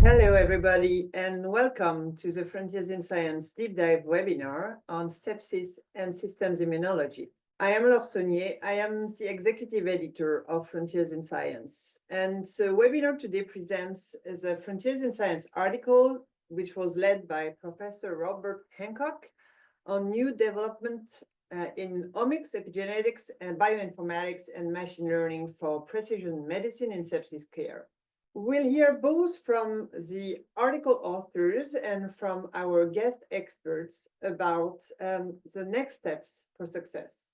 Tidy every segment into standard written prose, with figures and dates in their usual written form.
Hello, everybody, and welcome to the Frontiers in Science Deep Dive webinar on sepsis and systems immunology. I am Laure Sonnier. I am the executive editor of Frontiers in Science. And the webinar today presents the Frontiers in Science article, which was led by Professor Robert Hancock on new development in omics, epigenetics, and bioinformatics and machine learning for precision medicine in sepsis care. We'll hear both from the article authors and from our guest experts about the next steps for success.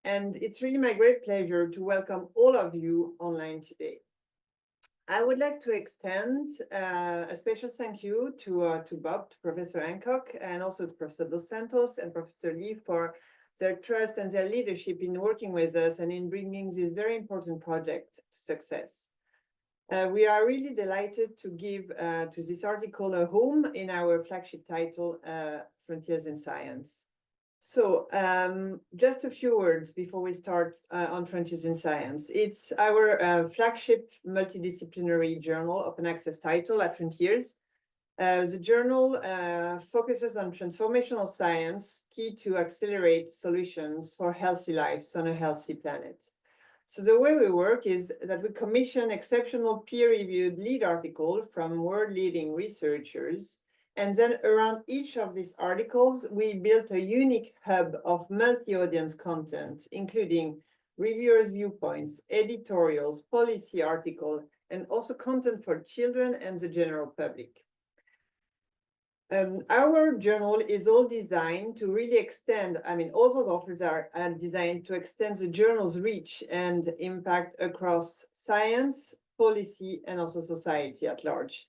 And it's really my great pleasure to welcome all of you online today. I would like to extend a special thank you to Bob, to Professor Hancock, and also to Professor dos Santos and Professor Lee for their trust and their leadership in working with us and in bringing this very important project to success. We are really delighted to give to this article a home in our flagship title, Frontiers in Science. So just a few words before we start on Frontiers in Science. It's our flagship multidisciplinary journal, open access title at Frontiers. The journal focuses on transformational science, key to accelerate solutions for healthy lives on a healthy planet. So the way we work is that we commission exceptional peer-reviewed lead articles from world-leading researchers. And then around each of these articles, we built a unique hub of multi-audience content, including reviewers' viewpoints, editorials, policy articles, and also content for children and the general public. Our journal is all designed to really extend, all those offers are designed to extend the journal's reach and impact across science, policy, and also society at large.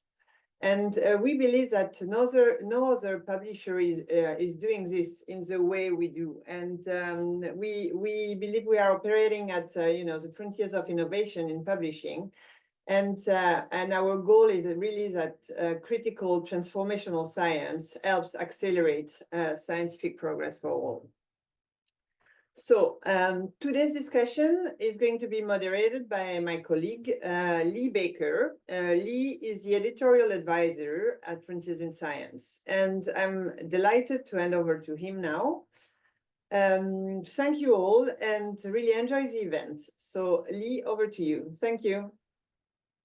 And we believe that no other publisher is doing this in the way we do. And we believe we are operating at the frontiers of innovation in publishing. And our goal is really that critical transformational science helps accelerate scientific progress for all. So today's discussion is going to be moderated by my colleague, Lee Baker. Lee is the Editorial Adviser at Frontiers in Science, and I'm delighted to hand over to him now. Thank you all, and really enjoy the event. So Lee, over to you. Thank you.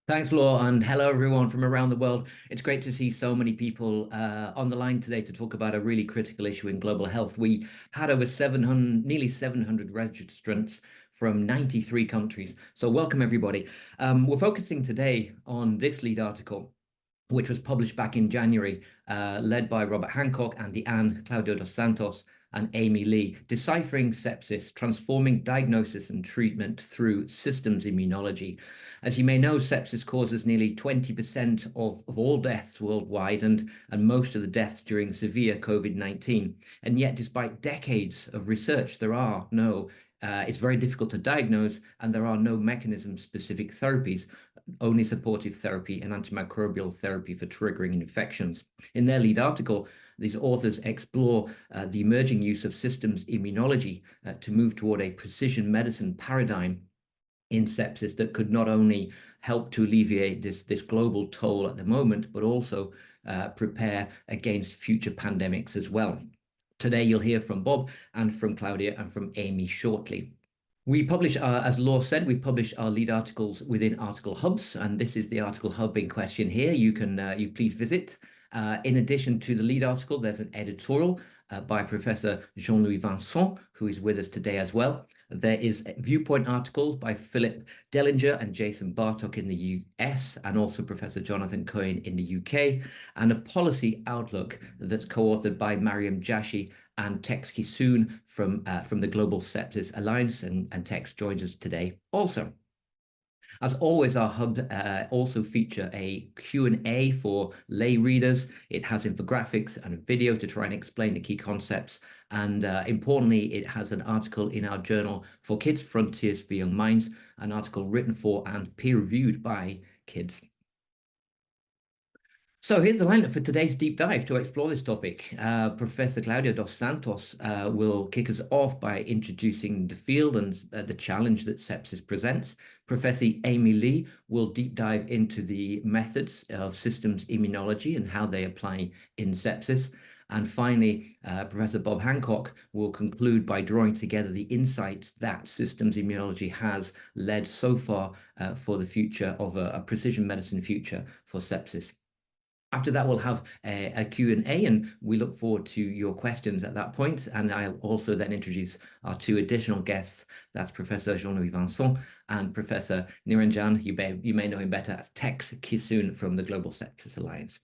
Thanks, Laure, and hello, everyone from around the world. It's great to see so many people on the line today to talk about a really critical issue in global health. We had over nearly 700 registrants from 93 countries. So welcome, everybody. We're focusing today on this lead article, which was published back in January, led by Robert Hancock and Claudia dos Santos and Amy Lee, Deciphering Sepsis, Transforming Diagnosis and Treatment Through Systems Immunology. As you may know, sepsis causes nearly 20% of all deaths worldwide and most of the deaths during severe COVID-19. And yet, despite decades of research, it's very difficult to diagnose, and there are no mechanism-specific therapies, only supportive therapy and antimicrobial therapy for triggering infections. In their lead article, these authors explore the emerging use of systems immunology to move toward a precision medicine paradigm in sepsis that could not only help to alleviate this global toll at the moment, but also prepare against future pandemics as well. Today, you'll hear from Bob and from Claudia and from Amy shortly. We publish, as Laure said, we publish our lead articles within article hubs, and this is the article hub in question here. You please visit. In addition to the lead article, there's an editorial by Professor Jean-Louis Vincent, who is with us today as well. There is viewpoint articles by Philip Dellinger and Jason Bartok in the US, and also Professor Jonathan Cohen in the UK, and a policy outlook that's co-authored by Mariam Jashi and Tex Kissoon from the Global Sepsis Alliance, and Tex joins us today also. As always, our hub also feature a Q&A for lay readers. It has infographics and a video to try and explain the key concepts. And importantly, it has an article in our journal for kids, Frontiers for Young Minds, an article written for and peer-reviewed by kids. So here's the lineup for today's deep dive. To explore this topic, Professor Claudia dos Santos will kick us off by introducing the field and the challenge that sepsis presents. Professor Amy Lee will deep dive into the methods of systems immunology and how they apply in sepsis. And finally, Professor Bob Hancock will conclude by drawing together the insights that systems immunology has led so far for the future of a precision medicine future for sepsis. After that, we'll have a Q&A, and we look forward to your questions at that point. And I'll also then introduce our two additional guests. That's Professor Jean-Louis Vincent and Professor Niranjan. You may know him better as Tex Kissoon from the Global Sepsis Alliance.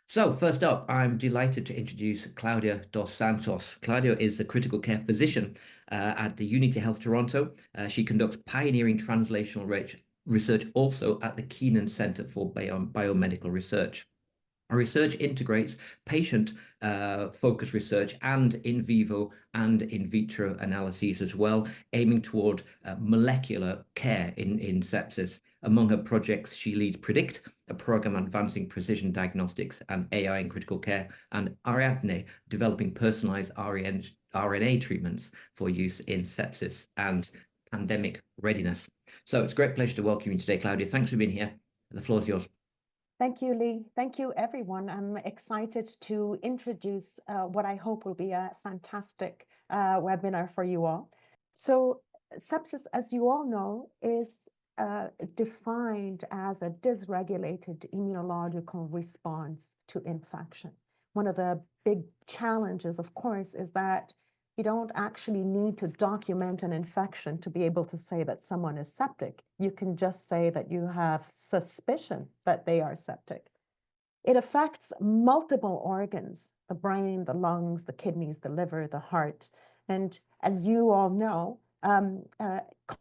So first up, I'm delighted to introduce Claudia dos Santos. Claudia is a critical care physician at the Unity Health Toronto. She conducts pioneering translational research also at the Keenan Center for Biomedical Research. Our research integrates patient-focused research and in vivo and in vitro analyses as well, aiming toward molecular care in sepsis. Among her projects, she leads PREDICT, a program advancing precision diagnostics and AI in critical care, and Ariadne, developing personalized RNA treatments for use in sepsis and pandemic readiness. So it's a great pleasure to welcome you today, Claudia. Thanks for being here. The floor is yours. Thank you, Lee. Thank you, everyone. I'm excited to introduce what I hope will be a fantastic webinar for you all. So sepsis, as you all know, is defined as a dysregulated immunological response to infection. One of the big challenges, of course, is that you don't actually need to document an infection to be able to say that someone is septic. You can just say that you have suspicion that they are septic. It affects multiple organs, the brain, the lungs, the kidneys, the liver, the heart, and as you all know,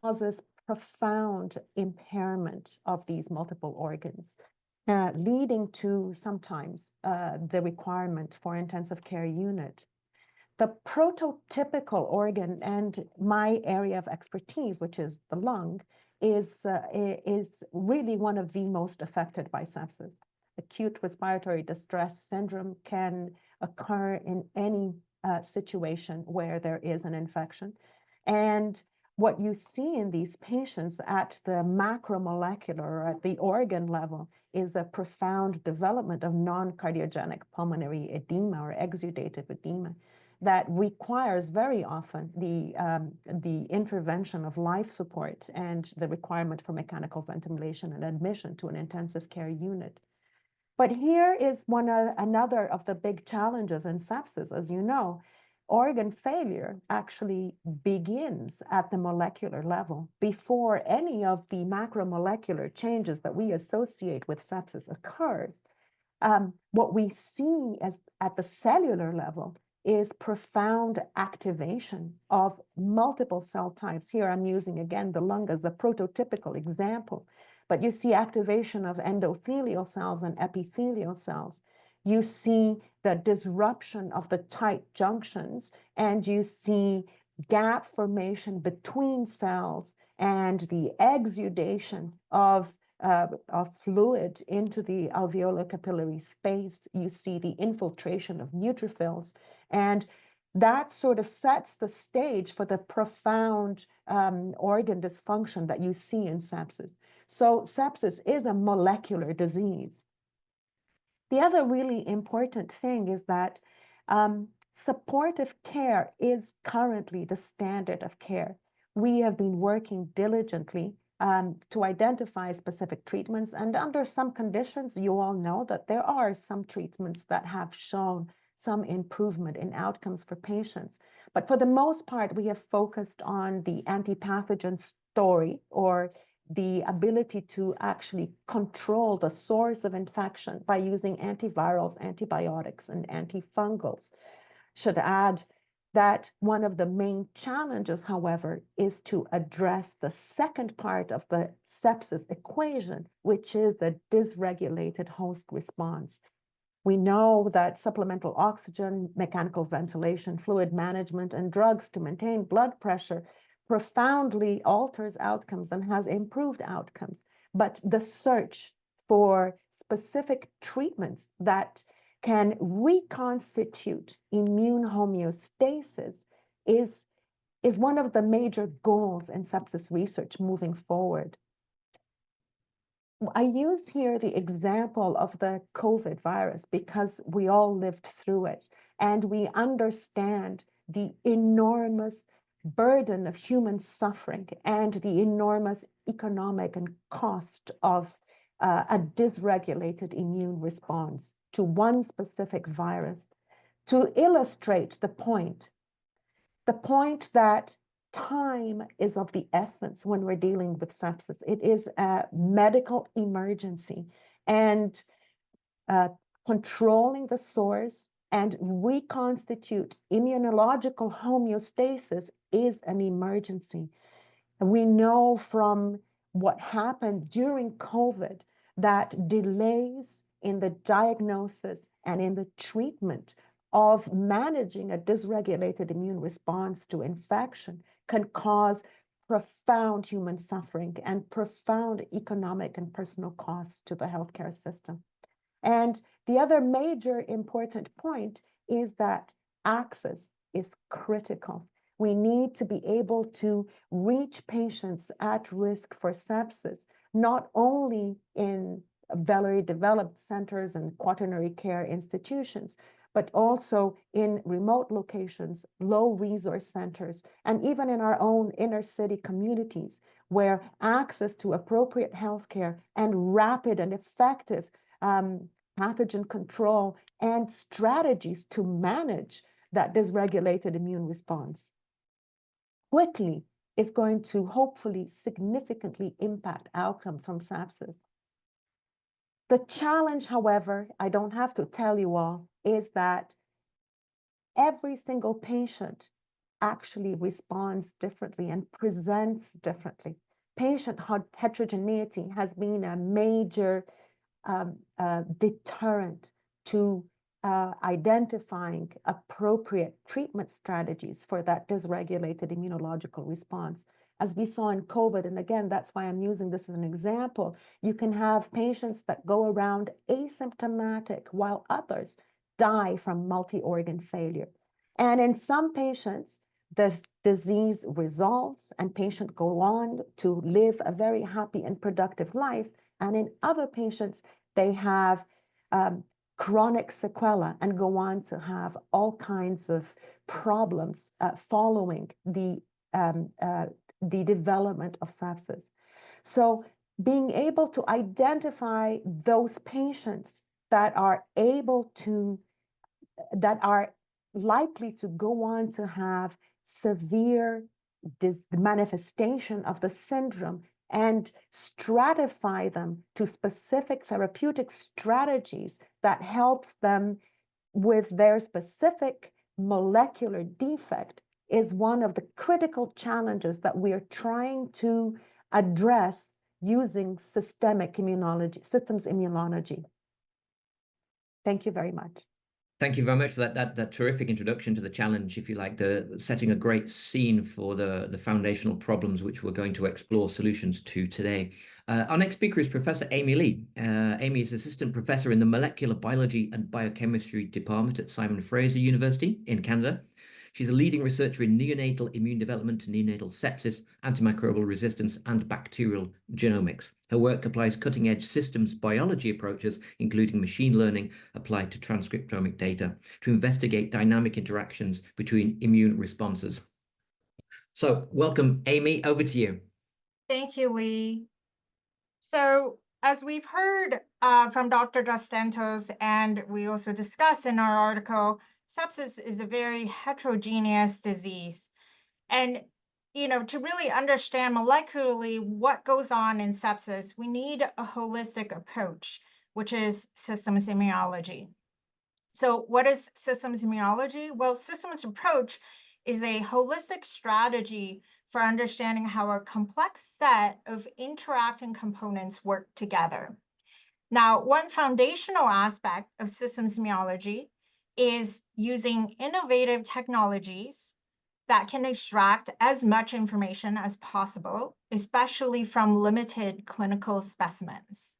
causes profound impairment of these multiple organs, leading to sometimes the requirement for intensive care unit. The prototypical organ and my area of expertise, which is the lung, is really one of the most affected by sepsis. Acute respiratory distress syndrome can occur in any situation where there is an infection. And what you see in these patients at the macromolecular or at the organ level is a profound development of non-cardiogenic pulmonary edema or exudative edema that requires very often the intervention of life support and the requirement for mechanical ventilation and admission to an intensive care unit. But here is another of the big challenges in sepsis. As you know, organ failure actually begins at the molecular level before any of the macromolecular changes that we associate with sepsis occurs. What we see as at the cellular level is profound activation of multiple cell types. Here I'm using again the lung as the prototypical example, but you see activation of endothelial cells and epithelial cells. You see the disruption of the tight junctions, and you see gap formation between cells and the exudation of fluid into the alveolar capillary space. You see the infiltration of neutrophils, and that sort of sets the stage for the profound organ dysfunction that you see in sepsis. So sepsis is a molecular disease. The other really important thing is that supportive care is currently the standard of care. We have been working diligently to identify specific treatments, and under some conditions, you all know that there are some treatments that have shown some improvement in outcomes for patients. But for the most part, we have focused on the antipathogen story, or the ability to actually control the source of infection by using antivirals, antibiotics, and antifungals. Should add that one of the main challenges, however, is to address the second part of the sepsis equation, which is the dysregulated host response. We know that supplemental oxygen, mechanical ventilation, fluid management, and drugs to maintain blood pressure profoundly alters outcomes and has improved outcomes. But the search for specific treatments that can reconstitute immune homeostasis is one of the major goals in sepsis research moving forward. I use here the example of the COVID virus because we all lived through it and we understand the enormous burden of human suffering and the enormous economic and cost of a dysregulated immune response to one specific virus. To illustrate the point that time is of the essence when we're dealing with sepsis. It is a medical emergency, and controlling the source and reconstitute immunological homeostasis is an emergency. We know from what happened during COVID that delays in the diagnosis and in the treatment of managing a dysregulated immune response to infection can cause profound human suffering and profound economic and personal costs to the healthcare system. And the other major important point is that access is critical. We need to be able to reach patients at risk for sepsis, not only in very developed centers and quaternary care institutions, but also in remote locations, low resource centers, and even in our own inner city communities, where access to appropriate healthcare and rapid and effective pathogen control and strategies to manage that dysregulated immune response quickly is going to hopefully significantly impact outcomes from sepsis. The challenge, however, I don't have to tell you all, is that every single patient actually responds differently and presents differently. Patient heterogeneity has been a major deterrent to identifying appropriate treatment strategies for that dysregulated immunological response. As we saw in COVID, and again, that's why I'm using this as an example, you can have patients that go around asymptomatic while others die from multi-organ failure. And in some patients, the disease resolves and patients go on to live a very happy and productive life. And in other patients, they have chronic sequela and go on to have all kinds of problems following the development of sepsis. So being able to identify those patients that are likely to go on to have severe manifestation of the syndrome and stratify them to specific therapeutic strategies that helps them with their specific molecular defect is one of the critical challenges that we are trying to address using systems immunology. Thank you very much. Thank you very much for that terrific introduction to the challenge, if you like, setting a great scene for the foundational problems which we're going to explore solutions to today. Our next speaker is Professor Amy Lee. Amy is Assistant Professor in the Molecular Biology and Biochemistry Department at Fraser University in Canada. She's a leading researcher in neonatal immune development, neonatal sepsis, antimicrobial resistance, and bacterial genomics. Her work applies cutting-edge systems biology approaches, including machine learning applied to transcriptomic data, to investigate dynamic interactions between immune responses. So, welcome, Amy. Over to you. Thank you, Lee. So, as we've heard from Dr. Dos Santos, and we also discussed in our article, sepsis is a very heterogeneous disease. And, to really understand molecularly what goes on in sepsis, we need a holistic approach, which is systems immunology. So what is systems immunology? Well, systems approach is a holistic strategy for understanding how a complex set of interacting components work together. Now, one foundational aspect of systems immunology is using innovative technologies that can extract as much information as possible, especially from limited clinical specimens.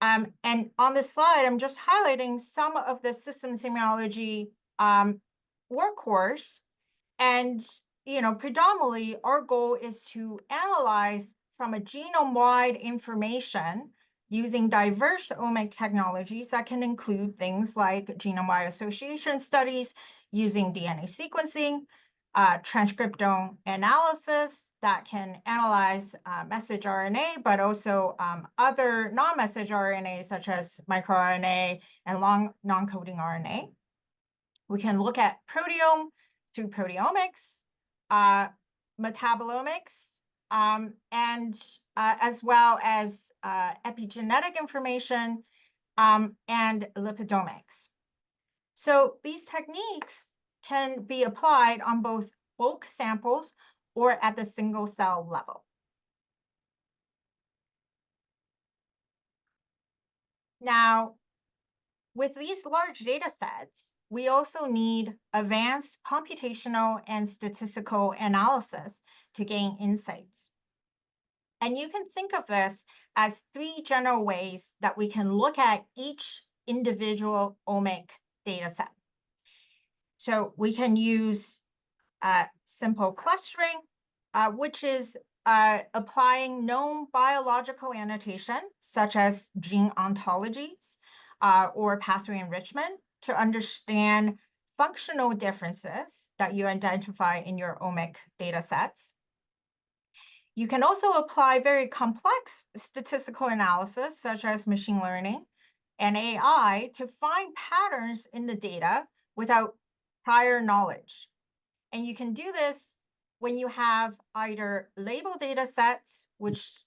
And on this slide, I'm just highlighting some of the systems immunology workhorse. And, predominantly our goal is to analyze from a genome-wide information using diverse omic technologies that can include things like genome-wide association studies using DNA sequencing, transcriptome analysis that can analyze message RNA, but also other non-message RNA such as microRNA and long non-coding RNA. We can look at proteome through proteomics, metabolomics, and as well as epigenetic information and lipidomics. So these techniques can be applied on both bulk samples or at the single cell level. Now, with these large data sets, we also need advanced computational and statistical analysis to gain insights. And you can think of this as three general ways that we can look at each individual omic data set. So we can use simple clustering, which is applying known biological annotation, such as gene ontologies or pathway enrichment, to understand functional differences that you identify in your omic data sets. You can also apply very complex statistical analysis, such as machine learning and AI, to find patterns in the data without prior knowledge. And you can do this when you have either labeled data sets, which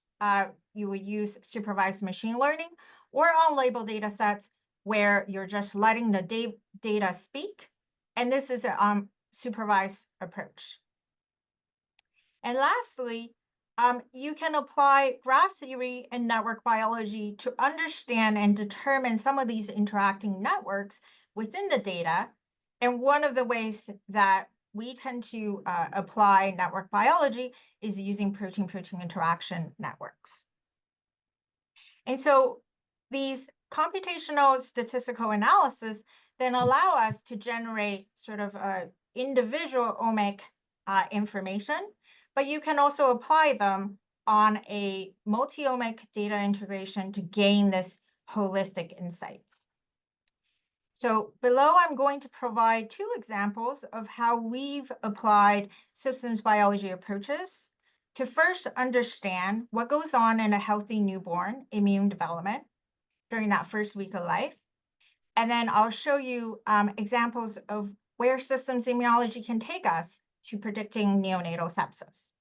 you would use supervised machine learning, or unlabeled data sets where you're just letting the data speak. And this is a supervised approach. And lastly, you can apply graph theory and network biology to understand and determine some of these interacting networks within the data. And one of the ways that we tend to apply network biology is using protein-protein interaction networks. And so these computational statistical analysis then allow us to generate sort of individual omic information, but you can also apply them on a multi-omic data integration to gain this holistic insights. So below, I'm going to provide two examples of how we've applied systems biology approaches to first understand what goes on in a healthy newborn immune development during that first week of life. And then I'll show you examples of where systems immunology can take us to predicting neonatal sepsis.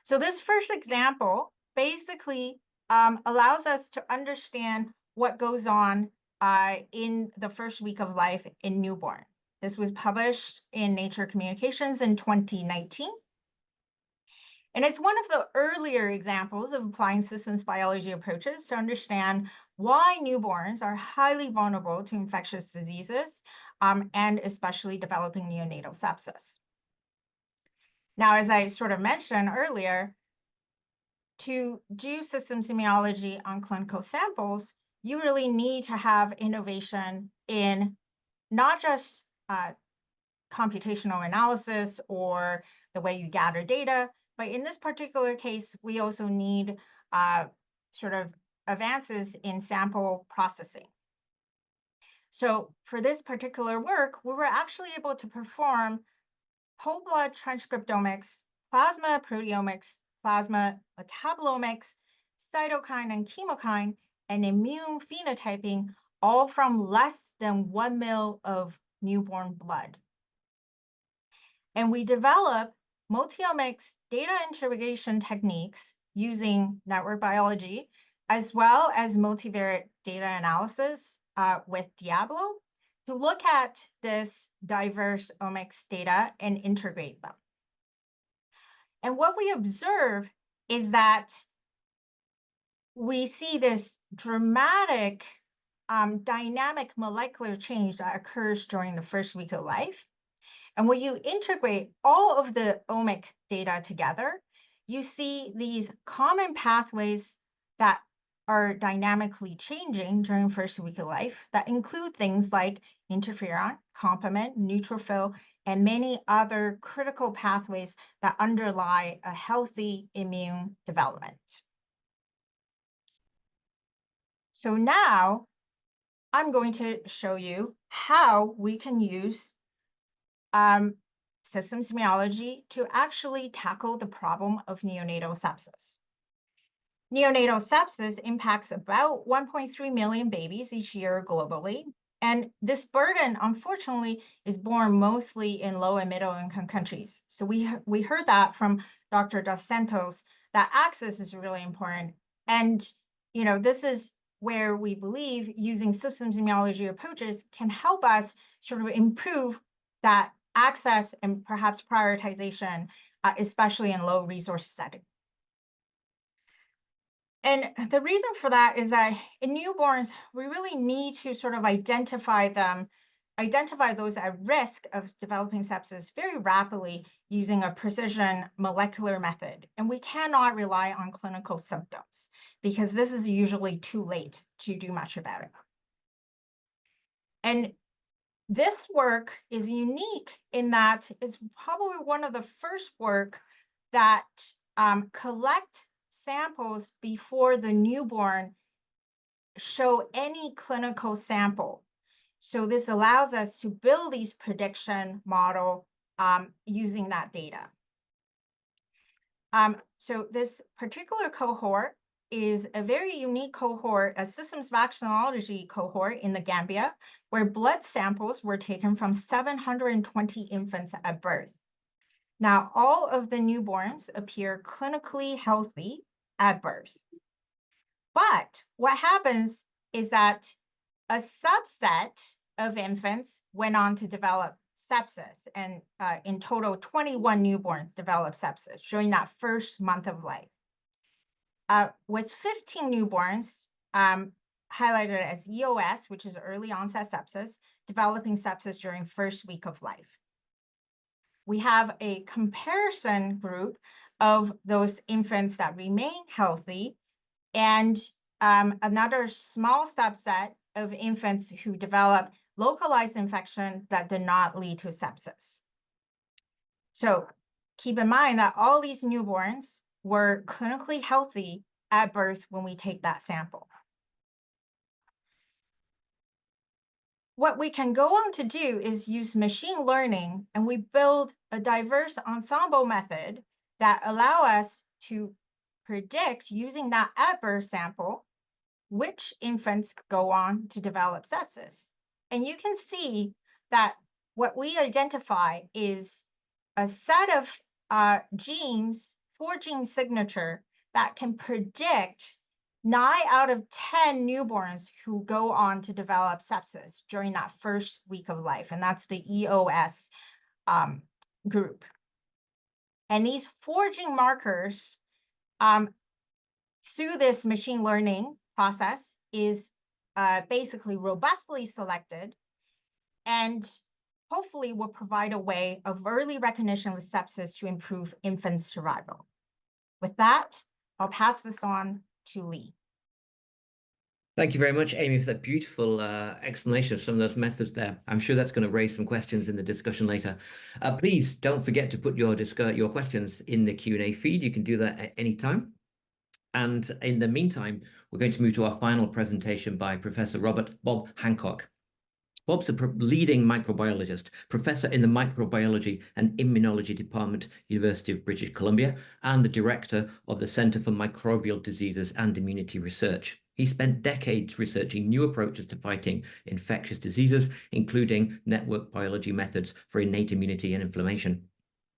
So this first example basically allows us to understand what goes on in the first week of life in newborn. This was published in Nature Communications in 2019. And it's one of the earlier examples of applying systems biology approaches to understand why newborns are highly vulnerable to infectious diseases and especially developing neonatal sepsis. Now, as I sort of mentioned earlier, to do systems immunology on clinical samples, you really need to have innovation in not just computational analysis or the way you gather data, but in this particular case, we also need sort of advances in sample processing. So for this particular work, we were actually able to perform whole blood transcriptomics, plasma proteomics, plasma metabolomics, cytokine and chemokine, and immune phenotyping, all from less than 1 ml of newborn blood. And we developed multi-omics data interrogation techniques using network biology, as well as multivariate data analysis with Diablo to look at this diverse omics data and integrate them. And what we observe is that we see this dramatic dynamic molecular change that occurs during the first week of life. And when you integrate all of the omic data together, you see these common pathways that are dynamically changing during first week of life that include things like interferon, complement, neutrophil, and many other critical pathways that underlie a healthy immune development. So now I'm going to show you how we can use systems immunology to actually tackle the problem of neonatal sepsis. Neonatal sepsis impacts about 1.3 million babies each year globally. And this burden, unfortunately, is born mostly in low and middle income countries. So we heard that from Dr. Dos Santos, that access is really important. And, this is where we believe using systems immunology approaches can help us sort of improve that access and perhaps prioritization, especially in low resource settings. And the reason for that is that in newborns, we really need to sort of identify those at risk of developing sepsis very rapidly using a precision molecular method. And we cannot rely on clinical symptoms because this is usually too late to do much about it. And this work is unique in that it's probably one of the first work that collect samples before the newborn show any clinical sample. So this allows us to build these prediction model using that data. So this particular cohort is a very unique cohort, a systems vaccinology cohort in the Gambia, where blood samples were taken from 720 infants at birth. Now, all of the newborns appear clinically healthy at birth. But what happens is that a subset of infants went on to develop sepsis, and in total, 21 newborns developed sepsis during that first month of life. With 15 newborns highlighted as EOS, which is early onset sepsis, developing sepsis during first week of life. We have a comparison group of those infants that remain healthy and another small subset of infants who develop localized infection that did not lead to sepsis. So keep in mind that all these newborns were clinically healthy at birth when we take that sample. What we can go on to do is use machine learning, and we build a diverse ensemble method that allow us to predict using that at birth sample which infants go on to develop sepsis. And you can see that what we identify is a set of genes, 4 gene signature that can predict 9 out of 10 newborns who go on to develop sepsis during that first week of life. And that's the EOS group. And these 4 gene markers through this machine learning process is basically robustly selected and hopefully will provide a way of early recognition of sepsis to improve infant survival. With that, I'll pass this on to Lee. Thank you very much, Amy, for that beautiful explanation of some of those methods there. I'm sure that's going to raise some questions in the discussion later. Please don't forget to put your questions in the Q&A feed. You can do that at any time. And in the meantime, we're going to move to our final presentation by Professor Bob Hancock. Bob's a leading microbiologist, professor in the Microbiology and Immunology Department, University of British Columbia, and the director of the Center for Microbial Diseases and Immunity Research. He spent decades researching new approaches to fighting infectious diseases, including network biology methods for innate immunity and inflammation.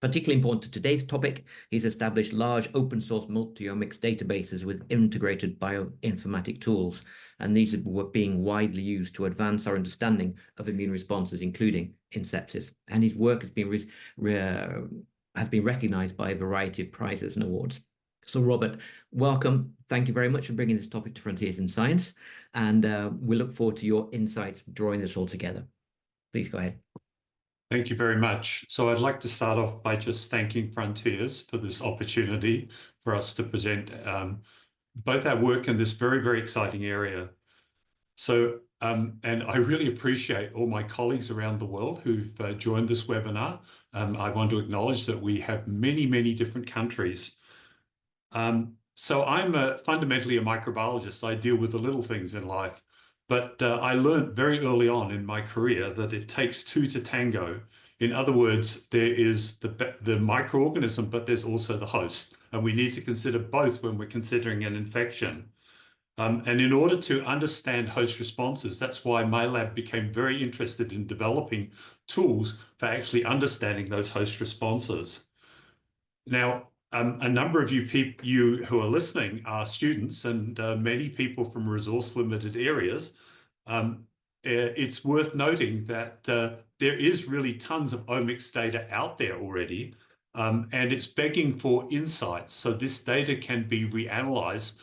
Particularly important to today's topic, he's established large open source multi-omics databases with integrated bioinformatic tools, and these are being widely used to advance our understanding of immune responses, including in sepsis. And his work has been recognized by a variety of prizes and awards. So Robert, welcome. Thank you very much for bringing this topic to Frontiers in Science, and we look forward to your insights drawing this all together. Please go ahead. Thank you very much. So I'd like to start off by just thanking Frontiers for this opportunity for us to present both our work in this very, very exciting area. So, and I really appreciate all my colleagues around the world who've joined this webinar. I want to acknowledge that we have many, many different countries. So I'm fundamentally a microbiologist. I deal with the little things in life. But I learned very early on in my career that it takes two to tango. In other words, there is the microorganism, but there's also the host. And we need to consider both when we're considering an infection. And in order to understand host responses, that's why my lab became very interested in developing tools for actually understanding those host responses. Now, a number of you who are listening are students, and many people from resource-limited areas. It's worth noting that there is really tons of omics data out there already, and it's begging for insights. So this data can be reanalyzed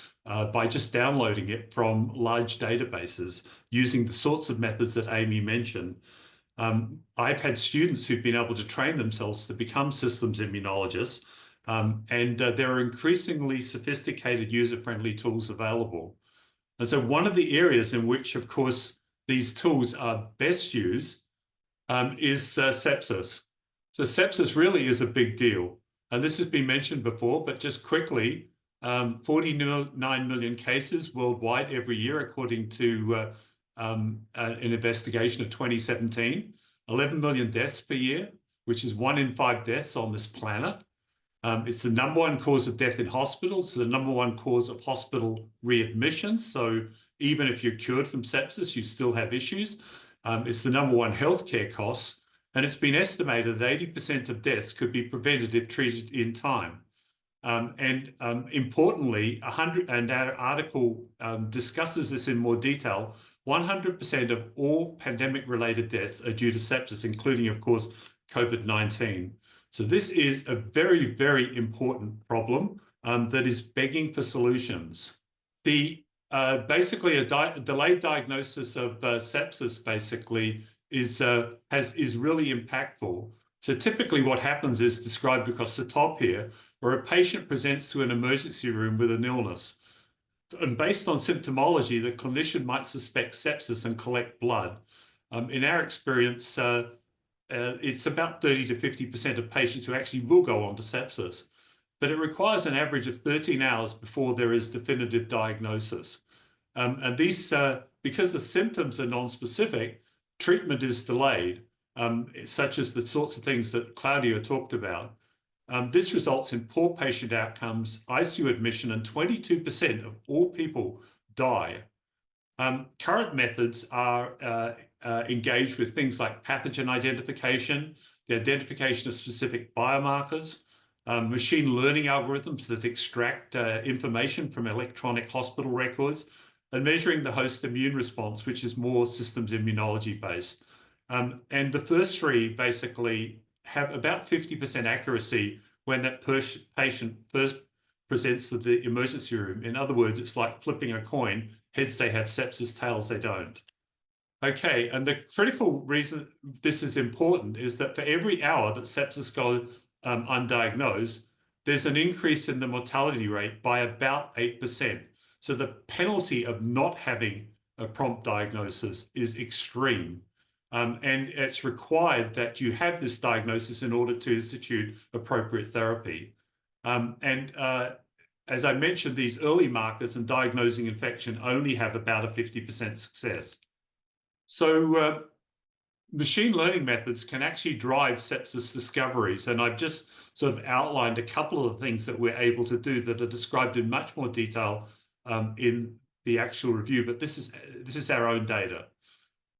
by just downloading it from large databases using the sorts of methods that Amy mentioned. I've had students who've been able to train themselves to become systems immunologists, and there are increasingly sophisticated user-friendly tools available. And so one of the areas in which, of course, these tools are best used is sepsis. So sepsis really is a big deal. And this has been mentioned before, but just quickly, 49 million cases worldwide every year, according to an investigation of 2017, 11 million deaths per year, which is 1 in 5 deaths on this planet. It's the #1 cause of death in hospitals, it's the #1 cause of hospital readmissions. So even if you're cured from sepsis, you still have issues. It's the #1 healthcare costs, and it's been estimated that 80% of deaths could be prevented if treated in time. Importantly, and our article discusses this in more detail, 100% of all pandemic-related deaths are due to sepsis, including, of course, COVID-19. So this is a very, very important problem that is begging for solutions. Basically, a delayed diagnosis of sepsis basically is really impactful. So typically what happens is described across the top here, where a patient presents to an emergency room with an illness. And based on symptomology, the clinician might suspect sepsis and collect blood. In our experience, it's about 30 to 50% of patients who actually will go on to sepsis. But it requires an average of 13 hours before there is definitive diagnosis. And these, because the symptoms are non-specific, treatment is delayed, such as the sorts of things that Claudia talked about. This results in poor patient outcomes, ICU admission, and 22% of all people die. Current methods are engaged with things like pathogen identification, the identification of specific biomarkers, machine learning algorithms that extract information from electronic hospital records, and measuring the host immune response, which is more systems immunology based. And the first three basically have about 50% accuracy when that patient first presents to the emergency room. In other words, it's like flipping a coin. Heads they have sepsis, tails they don't. Okay, and the critical reason this is important is that for every hour that sepsis goes undiagnosed, there's an increase in the mortality rate by about 8%. So the penalty of not having a prompt diagnosis is extreme. And it's required that you have this diagnosis in order to institute appropriate therapy. As I mentioned, these early markers and diagnosing infection only have about a 50% success. So machine learning methods can actually drive sepsis discoveries. And I've just sort of outlined a couple of things that we're able to do that are described in much more detail in the actual review, but this is our own data.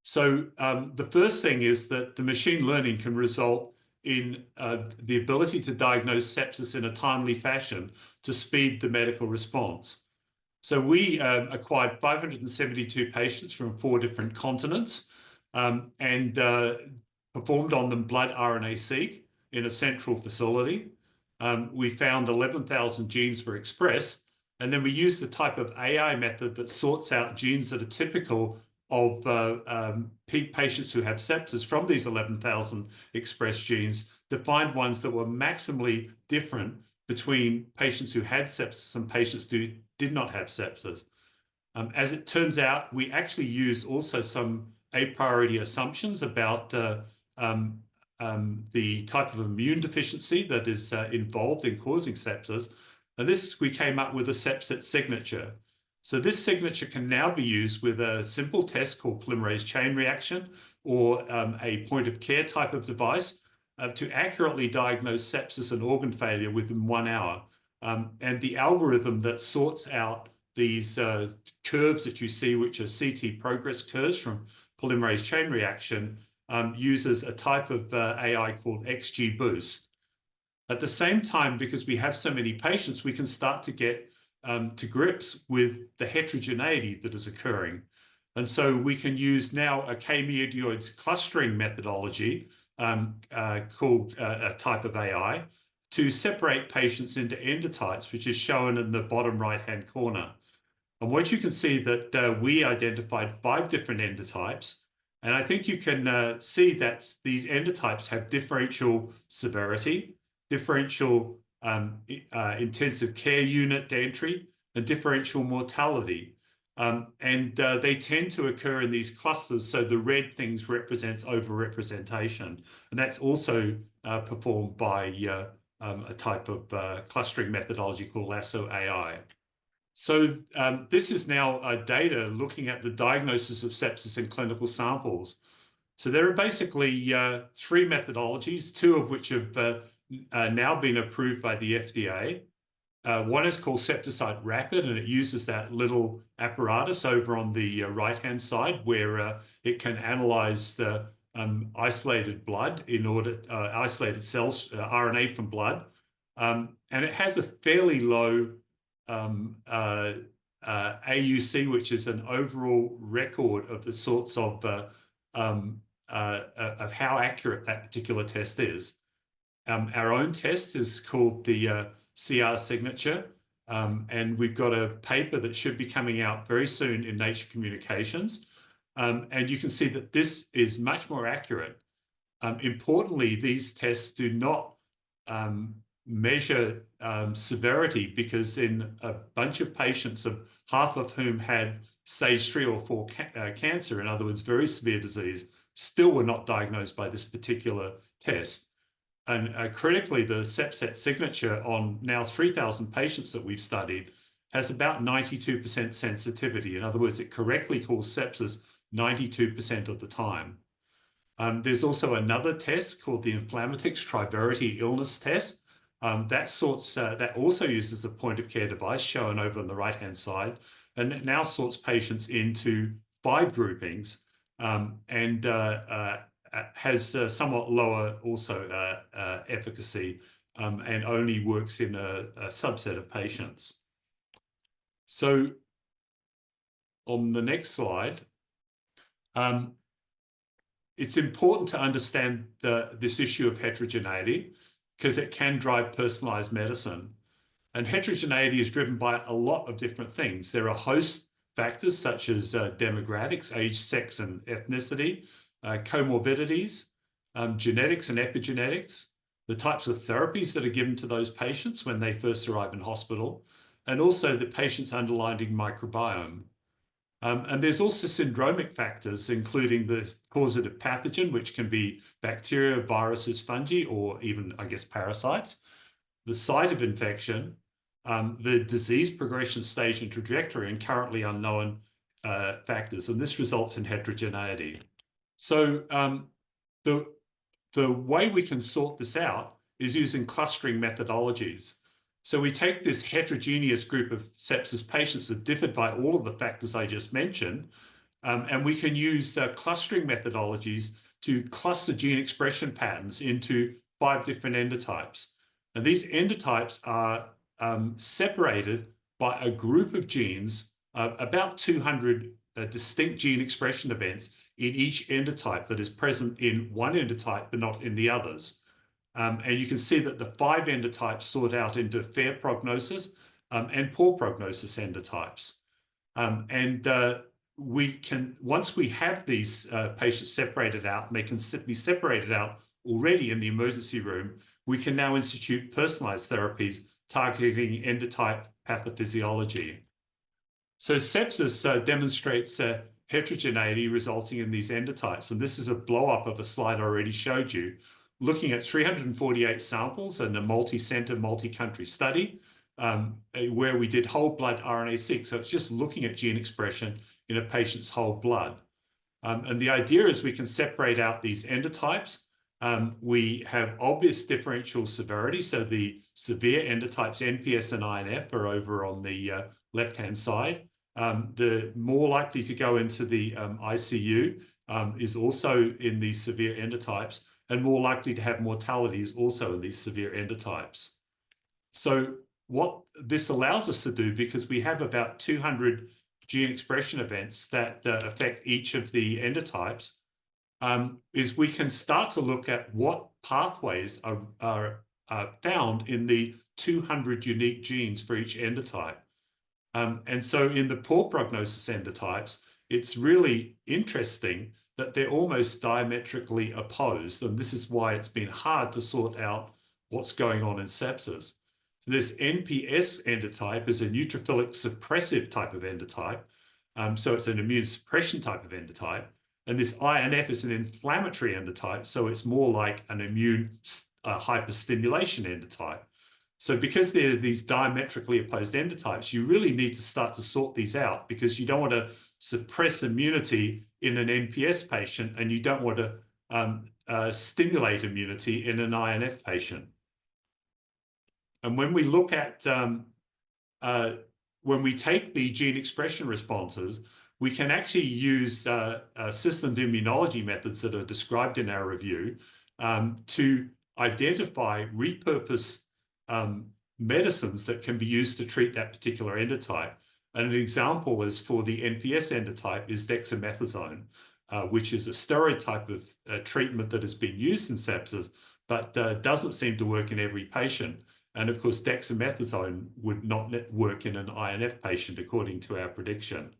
So the first thing is that the machine learning can result in the ability to diagnose sepsis in a timely fashion to speed the medical response. So we acquired 572 patients from 4 different continents and performed on them blood RNA-seq in a central facility. We found 11,000 genes were expressed, and then we used the type of AI method that sorts out genes that are typical of patients who have sepsis from these 11,000 expressed genes to find ones that were maximally different between patients who had sepsis and patients who did not have sepsis. As it turns out, we actually use also some a priori assumptions about the type of immune deficiency that is involved in causing sepsis. And this, we came up with a sepsis signature. So this signature can now be used with a simple test called polymerase chain reaction, or a point of care type of device to accurately diagnose sepsis and organ failure within 1 hour. And the algorithm that sorts out these curves that you see, which are CT progress curves from polymerase chain reaction, uses a type of AI called XGBoost. At the same time, because we have so many patients, we can start to get to grips with the heterogeneity that is occurring. And so we can use now a k-meioids clustering methodology called a type of AI to separate patients into endotypes, which is shown in the bottom right-hand corner. And what you can see that we identified 5 different endotypes. And I think you can see that these endotypes have differential severity, differential intensive care unit entry, and differential mortality. And they tend to occur in these clusters, so the red things represents overrepresentation. And that's also performed by a type of clustering methodology called Lasso AI. So this is now data looking at the diagnosis of sepsis in clinical samples. So there are basically 3 methodologies, 2 of which have now been approved by the FDA. One is called Septicite Rapid, and it uses that little apparatus over on the right-hand side where it can analyze the isolated blood in order, isolated cells, RNA from blood. And it has a fairly low AUC, which is an overall record of the sorts of how accurate that particular test is. Our own test is called the CR signature, and we've got a paper that should be coming out very soon in Nature Communications. And you can see that this is much more accurate. Importantly, these tests do not measure severity, because in a bunch of patients, half of whom had stage 3 or 4 cancer, in other words, very severe disease, still were not diagnosed by this particular test. And critically, the sepset signature on now 3,000 patients that we've studied has about 92% sensitivity. In other words, it correctly calls sepsis 92% of the time. There's also another test called the Inflammatics Triverity Illness Test. That also uses a point of care device shown over on the right-hand side, and it now sorts patients into 5 groupings, and has somewhat lower also efficacy, and only works in a subset of patients. So on the next slide, it's important to understand this issue of heterogeneity, because it can drive personalized medicine. And heterogeneity is driven by a lot of different things. There are host factors such as demographics, age, sex, and ethnicity, comorbidities, genetics and epigenetics, the types of therapies that are given to those patients when they first arrive in hospital, and also the patient's underlying microbiome. And there's also syndromic factors, including the causative pathogen, which can be bacteria, viruses, fungi, or even, I guess, parasites, the site of infection, the disease progression stage and trajectory, and currently unknown factors. And this results in heterogeneity. So the way we can sort this out is using clustering methodologies. So we take this heterogeneous group of sepsis patients that differed by all of the factors I just mentioned, and we can use clustering methodologies to cluster gene expression patterns into 5 different endotypes. And these endotypes are separated by a group of genes, about 200 distinct gene expression events in each endotype that is present in one endotype but not in the others. And you can see that the 5 endotypes sort out into fair prognosis and poor prognosis endotypes. We can, once we have these patients separated out, and they can be separated out already in the emergency room, we can now institute personalized therapies targeting endotype pathophysiology. So sepsis demonstrates heterogeneity resulting in these endotypes. And this is a blow-up of a slide I already showed you, looking at 348 samples in a multi-center, multi-country study, where we did whole blood RNA-seq. So it's just looking at gene expression in a patient's whole blood. And the idea is we can separate out these endotypes. We have obvious differential severity. So the severe endotypes, NPS and INF, are over on the left-hand side. The more likely to go into the ICU is also in these severe endotypes, and more likely to have mortality is also in these severe endotypes. So what this allows us to do, because we have about 200 gene expression events that affect each of the endotypes, is we can start to look at what pathways are found in the 200 unique genes for each endotype. And so in the poor prognosis endotypes, it's really interesting that they're almost diametrically opposed. And this is why it's been hard to sort out what's going on in sepsis. So this NPS endotype is a neutrophilic suppressive type of endotype. So it's an immune suppression type of endotype. And this INF is an inflammatory endotype. So it's more like an immune hyperstimulation endotype. So because they're these diametrically opposed endotypes, you really need to start to sort these out, because you don't want to suppress immunity in an NPS patient, and you don't want to stimulate immunity in an INF patient. And when we look at, when we take the gene expression responses, we can actually use systems immunology methods that are described in our review to identify repurposed medicines that can be used to treat that particular endotype. And an example is for the NPS endotype is dexamethasone, which is a steroid type of treatment that has been used in sepsis, but doesn't seem to work in every patient. And of course, dexamethasone would not work in an INF patient, according to our prediction.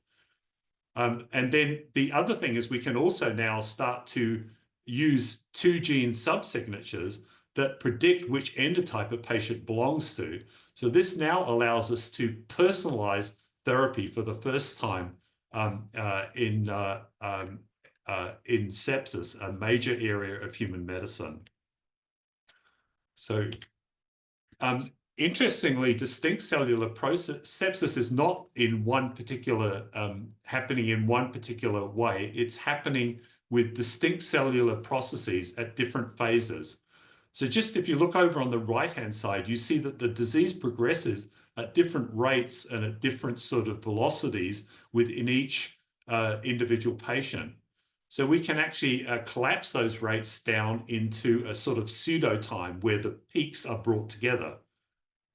And then the other thing is we can also now start to use 2 gene subsignatures that predict which endotype a patient belongs to. So this now allows us to personalize therapy for the first time in sepsis, a major area of human medicine. So interestingly, distinct cellular process sepsis is not in one particular happening in one particular way. It's happening with distinct cellular processes at different phases. So just if you look over on the right-hand side, you see that the disease progresses at different rates and at different sort of velocities within each individual patient. So we can actually collapse those rates down into a sort of pseudo time where the peaks are brought together.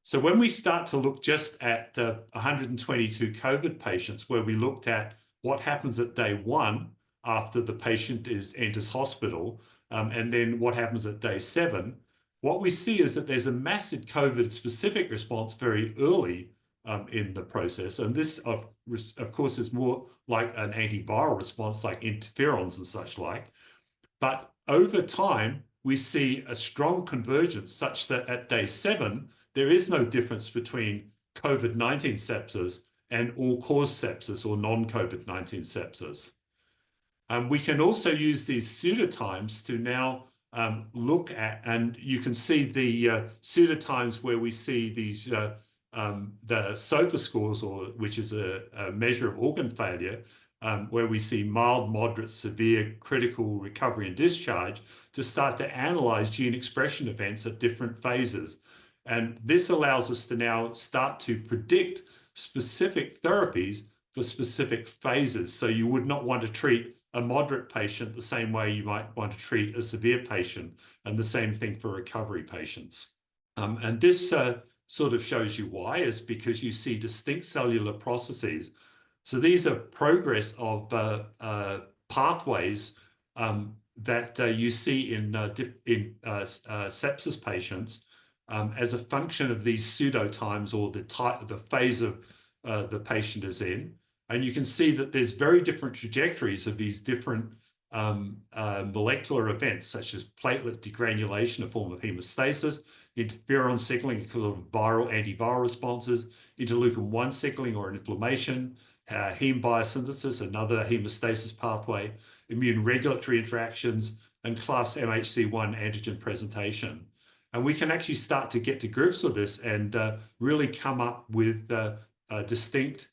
So when we start to look just at 122 COVID patients, where we looked at what happens at day 1 after the patient enters hospital, and then what happens at day 7, what we see is that there's a massive COVID-specific response very early in the process. And this, of course, is more like an antiviral response, like interferons and such like. But over time, we see a strong convergence such that at day 7, there is no difference between COVID-19 sepsis and all-cause sepsis or non-COVID-19 sepsis. We can also use these pseudotimes to now look at, and you can see the pseudotimes where we see these the SOFA scores, which is a measure of organ failure, where we see mild, moderate, severe, critical, recovery, and discharge, to start to analyze gene expression events at different phases. And this allows us to now start to predict specific therapies for specific phases. So you would not want to treat a moderate patient the same way you might want to treat a severe patient, and the same thing for recovery patients. And this sort of shows you why, is because you see distinct cellular processes. So these are progress of pathways that you see in sepsis patients as a function of these pseudotimes, or the phase of the patient is in. And you can see that there's very different trajectories of these different molecular events such as platelet degranulation, a form of hemostasis, interferon signaling, a sort of viral antiviral responses, interleukin-1 signaling or inflammation, heme biosynthesis, another hemostasis pathway, immune regulatory interactions, and class MHC1 antigen presentation. And we can actually start to get to grips with this and really come up with distinct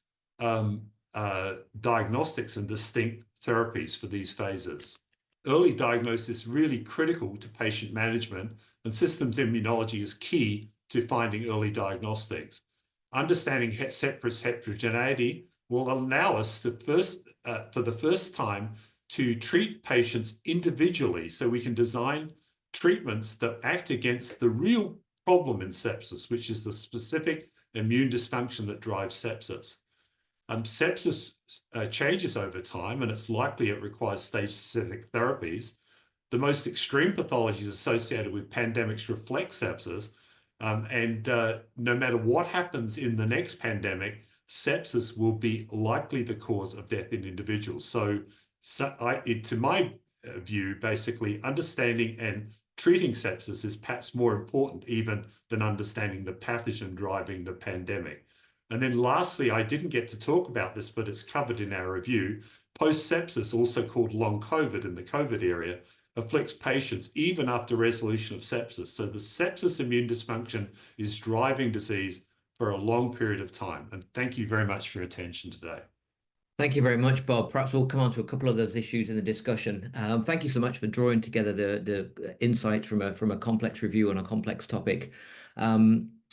diagnostics and distinct therapies for these phases. Early diagnosis is really critical to patient management, and systems immunology is key to finding early diagnostics. Understanding sepsis heterogeneity will allow us to for the first time to treat patients individually, so we can design treatments that act against the real problem in sepsis, which is the specific immune dysfunction that drives sepsis. Sepsis changes over time, and it's likely it requires stage-specific therapies. The most extreme pathologies associated with pandemics reflect sepsis, and no matter what happens in the next pandemic, sepsis will be likely the cause of death in individuals. So to my view, basically, understanding and treating sepsis is perhaps more important even than understanding the pathogen driving the pandemic. And then lastly, I didn't get to talk about this, but it's covered in our review. Post-sepsis, also called long COVID in the COVID area, afflicts patients even after resolution of sepsis. So the sepsis immune dysfunction is driving disease for a long period of time. And thank you very much for your attention today. Thank you very much, Bob. Perhaps we'll come on to a couple of those issues in the discussion. Thank you so much for drawing together the insights from a complex review on a complex topic.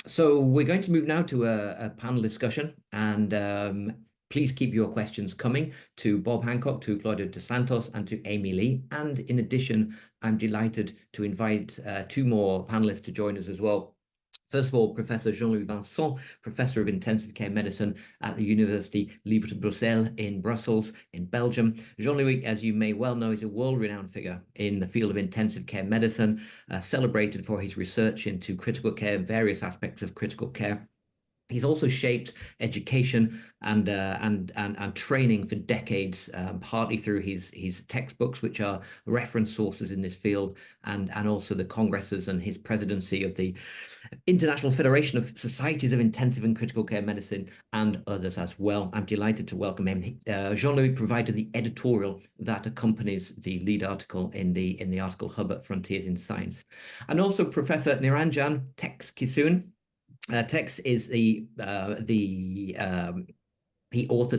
So we're going to move now to a panel discussion, and please keep your questions coming to Bob Hancock, to Claudia dos Santos, and to Amy Lee. And in addition, I'm delighted to invite two more panelists to join us as well. First of all, Professor Jean-Louis Vincent, Professor of Intensive Care Medicine at the University Libre de Bruxelles in Brussels, in Belgium. Jean-Louis, as you may well know, is a world-renowned figure in the field of intensive care medicine, celebrated for his research into critical care, various aspects of critical care. He's also shaped education and training for decades, partly through his textbooks, which are reference sources in this field, and also the congresses and his presidency of the International Federation of Societies of Intensive and Critical Care Medicine and others as well. I'm delighted to welcome him. Jean-Louis provided the editorial that accompanies the lead article in the article hub at Frontiers in Science. And also Professor Niranjan Tex Kissoon. Tex is he authored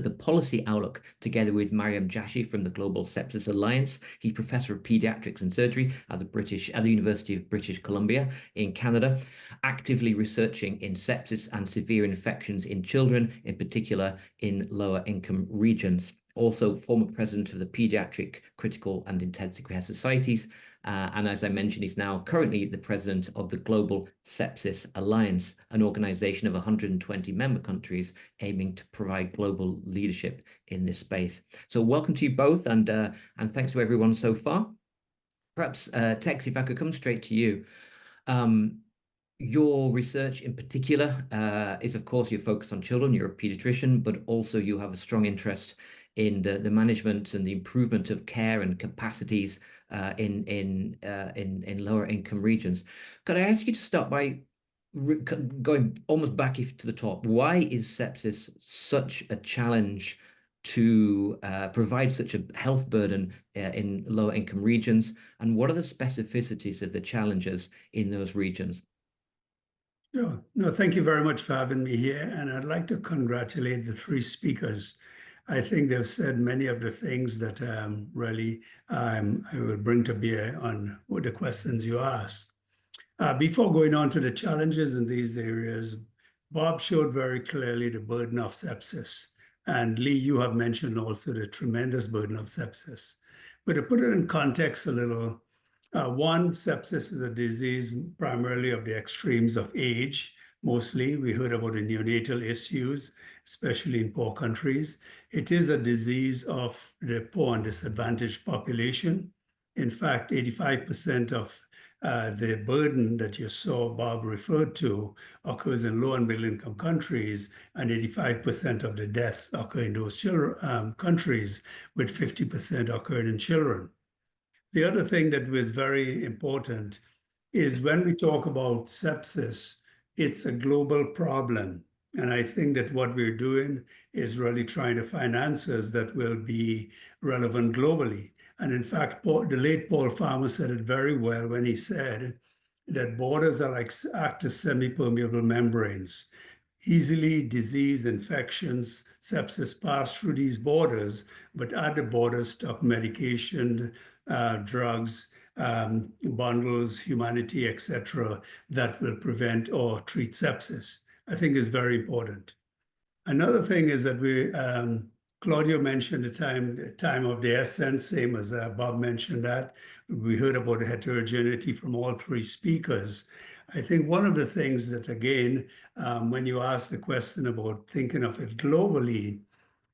the policy outlook together with Mariam Jashi from the Global Sepsis Alliance. He's Professor of Pediatrics and Surgery at the University of British Columbia in Canada, actively researching in sepsis and severe infections in children, in particular in lower income regions. Also former president of the Pediatric Critical and Intensive Care Societies. And as I mentioned, he's now currently the president of the Global Sepsis Alliance, an organization of 120 member countries aiming to provide global leadership in this space. So welcome to you both, and thanks to everyone so far. Perhaps, Tex, if I could come straight to you. Your research in particular is, of course, you're focused on children, you're a pediatrician, but also you have a strong interest in the management and the improvement of care and capacities in lower income regions. Could I ask you to start by going almost back to the top? Why is sepsis such a challenge to provide such a health burden in lower income regions? And what are the specificities of the challenges in those regions? Sure. No, thank you very much for having me here. And I'd like to congratulate the three speakers. I think they've said many of the things that really I will bring to bear on the questions you asked. Before going on to the challenges in these areas, Bob showed very clearly the burden of sepsis. And Lee, you have mentioned also the tremendous burden of sepsis. But to put it in context a little, one, sepsis is a disease primarily of the extremes of age. Mostly, we heard about the neonatal issues, especially in poor countries. It is a disease of the poor and disadvantaged population. In fact, 85% of the burden that you saw Bob referred to occurs in low and middle income countries, and 85% of the deaths occur in those countries, with 50% occurring in children. The other thing that was very important is when we talk about sepsis, it's a global problem. And I think that what we're doing is really trying to find answers that will be relevant globally. And in fact, the late Paul Farmer said it very well when he said that borders are like active semi-permeable membranes. Easily disease, infections, sepsis pass through these borders, but at the borders stop medication, drugs, bundles, humanity, etc., that will prevent or treat sepsis. I think is very important. Another thing is that Claudia mentioned the time of the essence, same as Bob mentioned that. We heard about the heterogeneity from all three speakers. I think one of the things that, again, when you ask the question about thinking of it globally,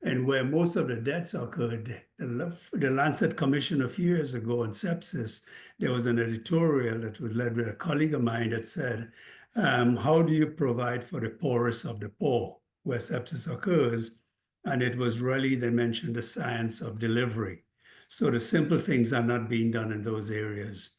and where most of the deaths occurred, the Lancet Commission a few years ago on sepsis, there was an editorial that was led by a colleague of mine that said, how do you provide for the poorest of the poor where sepsis occurs? And it was really, they mentioned the science of delivery. So the simple things are not being done in those areas.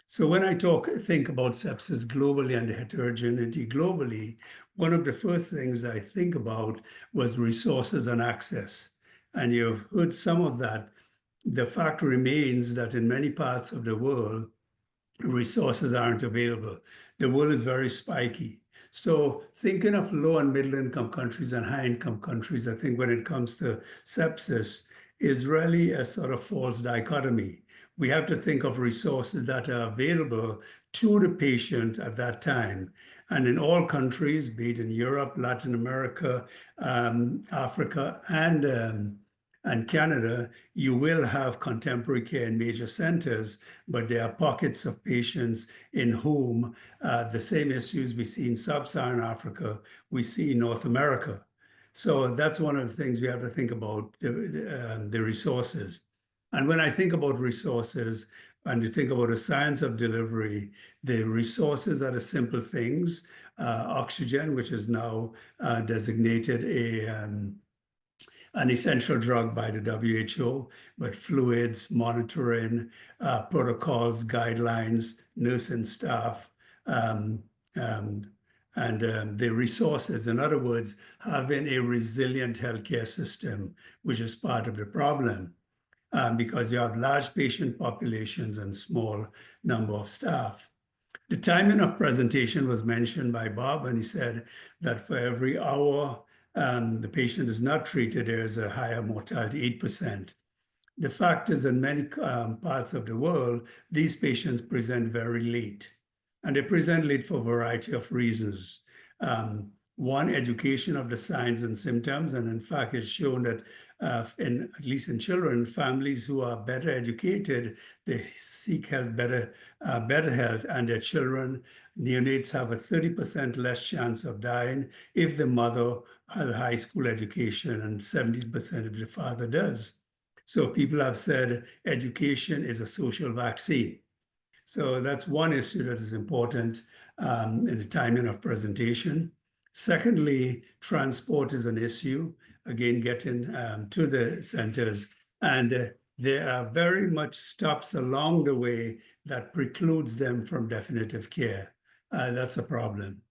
So when I think about sepsis globally and the heterogeneity globally, one of the first things I think about was resources and access. And you've heard some of that. The fact remains that in many parts of the world, resources aren't available. The world is very spiky. So thinking of low and middle income countries and high income countries, I think when it comes to sepsis, is really a sort of false dichotomy. We have to think of resources that are available to the patient at that time. And in all countries, be it in Europe, Latin America, Africa, and Canada, you will have contemporary care in major centers, but there are pockets of patients in whom the same issues we see in sub-Saharan Africa, we see in North America. So that's one of the things we have to think about, the resources. And when I think about resources, and you think about the science of delivery, the resources are the simple things. Oxygen, which is now designated an essential drug by the WHO, but fluids, monitoring, protocols, guidelines, nursing staff, and the resources. In other words, having a resilient healthcare system, which is part of the problem. Because you have large patient populations and small number of staff. The timing of presentation was mentioned by Bob, and he said that for every hour the patient is not treated, there is a higher mortality, 8%. The fact is, in many parts of the world, these patients present very late. And they present late for a variety of reasons. One, education of the signs and symptoms. And in fact, it's shown that at least in children, families who are better educated, they seek health, better health, and their children, neonates, have a 30% less chance of dying if the mother has a high school education, and 70% if the father does. So people have said education is a social vaccine. So that's one issue that is important in the timing of presentation. Secondly, transport is an issue. Again, getting to the centers. And there are very much stops along the way that precludes them from definitive care. That's a problem.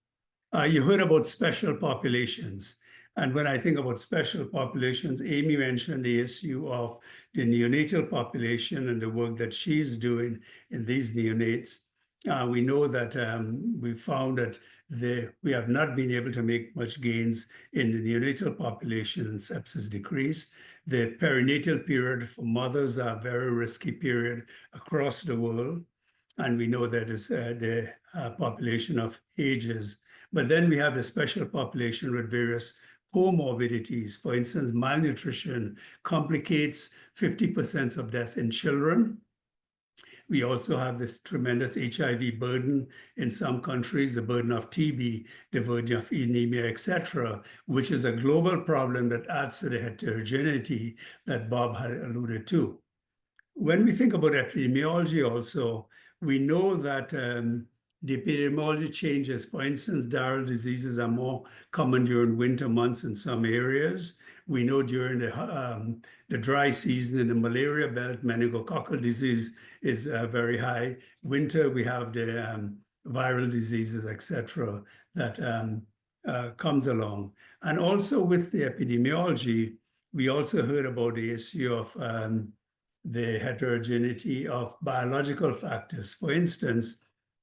You heard about special populations. And when I think about special populations, Amy mentioned the issue of the neonatal population and the work that she's doing in these neonates. We know that we found that we have not been able to make much gains in the neonatal population and sepsis decrease. The perinatal period for mothers are a very risky period across the world. And we know that is the population of ages. But then we have the special population with various comorbidities. For instance, malnutrition complicates 50% of death in children. We also have this tremendous HIV burden in some countries, the burden of TB, the burden of anemia, etc., which is a global problem that adds to the heterogeneity that Bob had alluded to. When we think about epidemiology also, we know that The epidemiology changes. For instance, diarrheal diseases are more common during winter months in some areas. We know during the dry season in the malaria belt, meningococcal disease is very high. Winter, we have the viral diseases, etc., that comes along. And also with the epidemiology, we also heard about the issue of the heterogeneity of biological factors. For instance,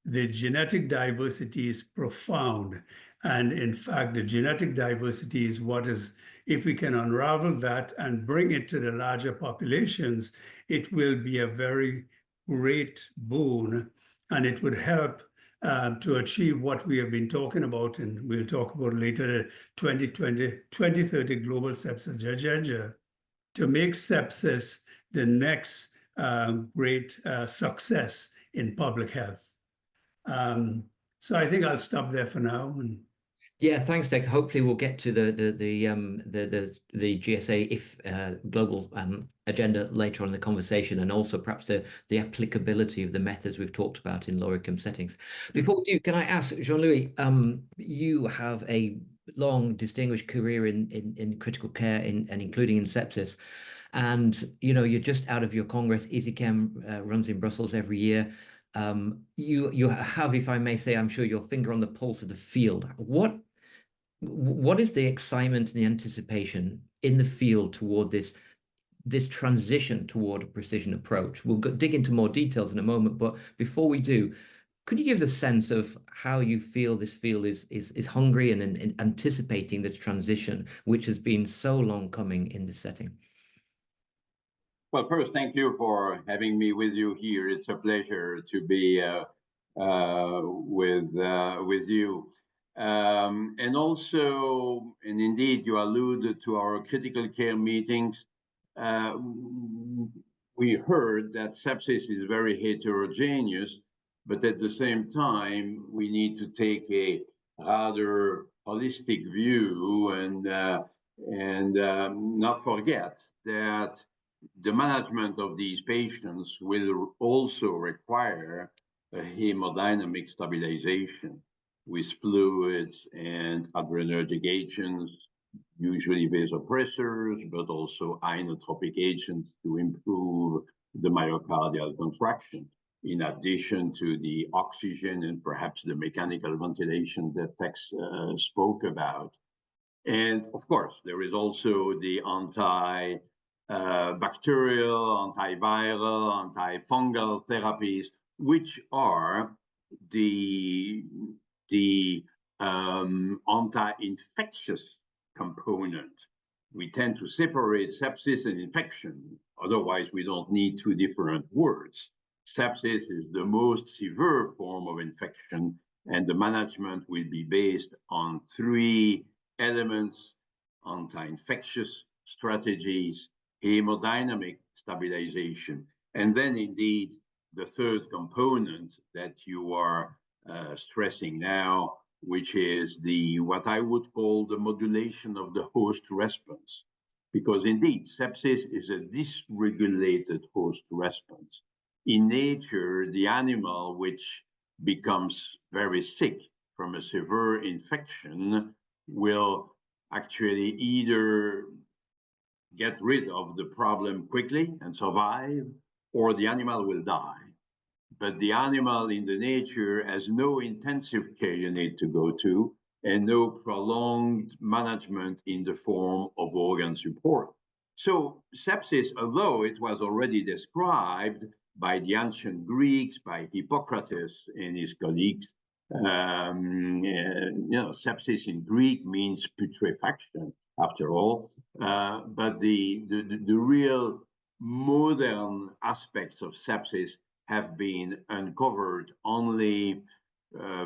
the genetic diversity is profound. And in fact, the genetic diversity is what is, if we can unravel that and bring it to the larger populations, it will be a very great boon, and it would help to achieve what we have been talking about, and we'll talk about later, the 2030 Global Sepsis Agenda, to make sepsis the next great success in public health. So I think I'll stop there for now. Yeah, thanks, Dex. Hopefully, we'll get to the GSA global agenda later on in the conversation, and also perhaps the applicability of the methods we've talked about in low-income settings. Before we do, can I ask Jean-Louis? You have a long, distinguished career in critical care, and including in sepsis, and you're just out of your Congress. EasyChem runs in Brussels every year. You have, if I may say, I'm sure, your finger on the pulse of the field. What is the excitement and the anticipation in the field toward this transition toward a precision approach? We'll dig into more details in a moment, but before we do, could you give the sense of how you feel this field is hungry and anticipating this transition, which has been so long coming in this setting? Well, first, thank you for having me with you here. It's a pleasure to be with you. And also, and indeed, you alluded to our critical care meetings. We heard that sepsis is very heterogeneous, but at the same time, we need to take a rather holistic view and not forget that the management of these patients will also require a hemodynamic stabilization with fluids and adrenergic agents, usually vasopressors, but also inotropic agents to improve the myocardial contraction, in addition to the oxygen and perhaps the mechanical ventilation that Tex spoke about. And of course, there is also the bacterial, antiviral, antifungal therapies, which are the anti-infectious component. We tend to separate sepsis and infection. Otherwise, we don't need two different words. Sepsis is the most severe form of infection, and the management will be based on three elements: anti-infectious strategies, hemodynamic stabilization, and then indeed the third component that you are stressing now, which is what I would call the modulation of the host response. Because indeed, sepsis is a dysregulated host response. In nature, the animal which becomes very sick from a severe infection will actually either get rid of the problem quickly and survive, or the animal will die. But the animal in the nature has no intensive care unit to go to, and no prolonged management in the form of organ support. So sepsis, although it was already described by the ancient Greeks, by Hippocrates and his colleagues, sepsis in Greek means putrefaction, after all. But the real modern aspects of sepsis have been uncovered only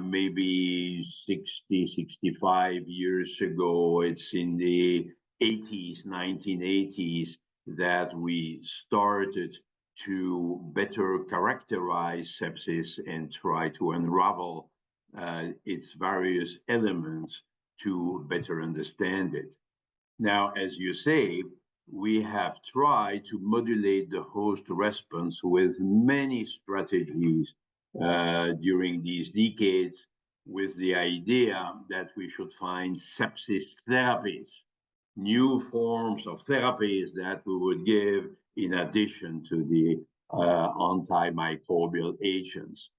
maybe 60, 65 years ago. It's in the 80s, 1980s, that we started to better characterize sepsis and try to unravel its various elements to better understand it. Now, as you say, we have tried to modulate the host response with many strategies during these decades with the idea that we should find sepsis therapies, new forms of therapies that we would give in addition to the antimicrobial agents.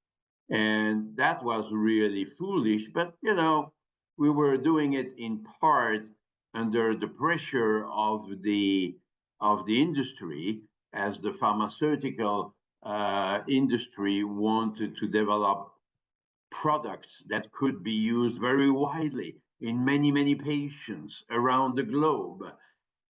And that was really foolish, but you know, we were doing it in part under the pressure of the industry, as the pharmaceutical industry wanted to develop products that could be used very widely in many, many patients around the globe.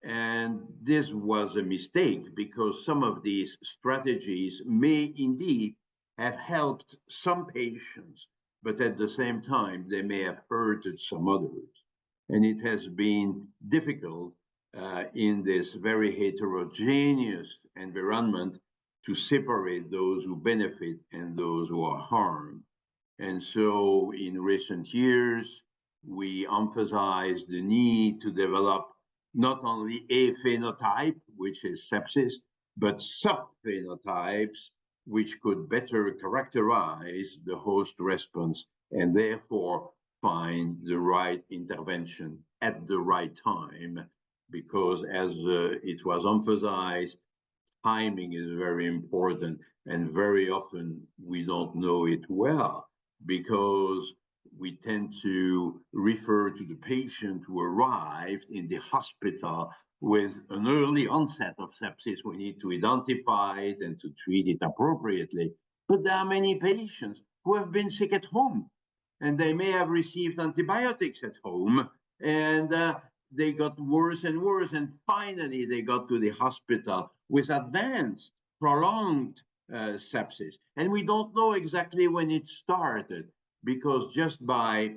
And this was a mistake, because some of these strategies may indeed have helped some patients, but at the same time, they may have hurted some others. And it has been difficult in this very heterogeneous environment to separate those who benefit and those who are harmed. And so in recent years, we emphasized the need to develop not only a phenotype, which is sepsis, but subphenotypes, which could better characterize the host response and therefore find the right intervention at the right time. Because as it was emphasized, timing is very important, and very often we don't know it well, because we tend to refer to the patient who arrived in the hospital with an early onset of sepsis. We need to identify it and to treat it appropriately. But there are many patients who have been sick at home, and they may have received antibiotics at home, and they got worse and worse, and finally they got to the hospital with advanced, prolonged sepsis. And we don't know exactly when it started, because just by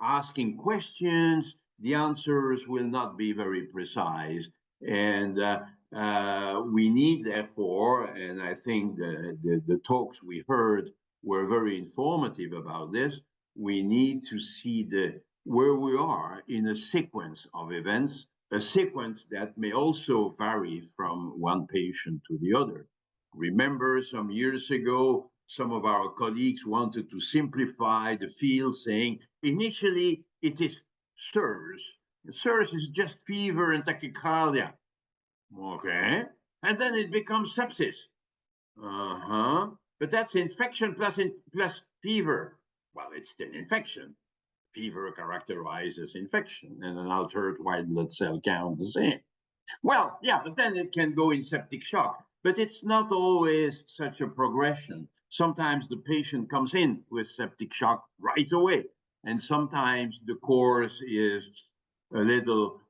asking questions, the answers will not be very precise. And we need, therefore, and I think the talks we heard were very informative about this, we need to see where we are in a sequence of events, a sequence that may also vary from one patient to the other. Remember, some years ago, some of our colleagues wanted to simplify the field, saying initially it is SIRS. SIRS is just fever and tachycardia. Okay. And then it becomes sepsis. But that's infection plus fever. Well, it's still infection. Fever characterizes infection, and an altered white blood cell count the same. Well, yeah, but then it can go in septic shock. But it's not always such a progression. Sometimes the patient comes in with septic shock right away, and sometimes the course is a little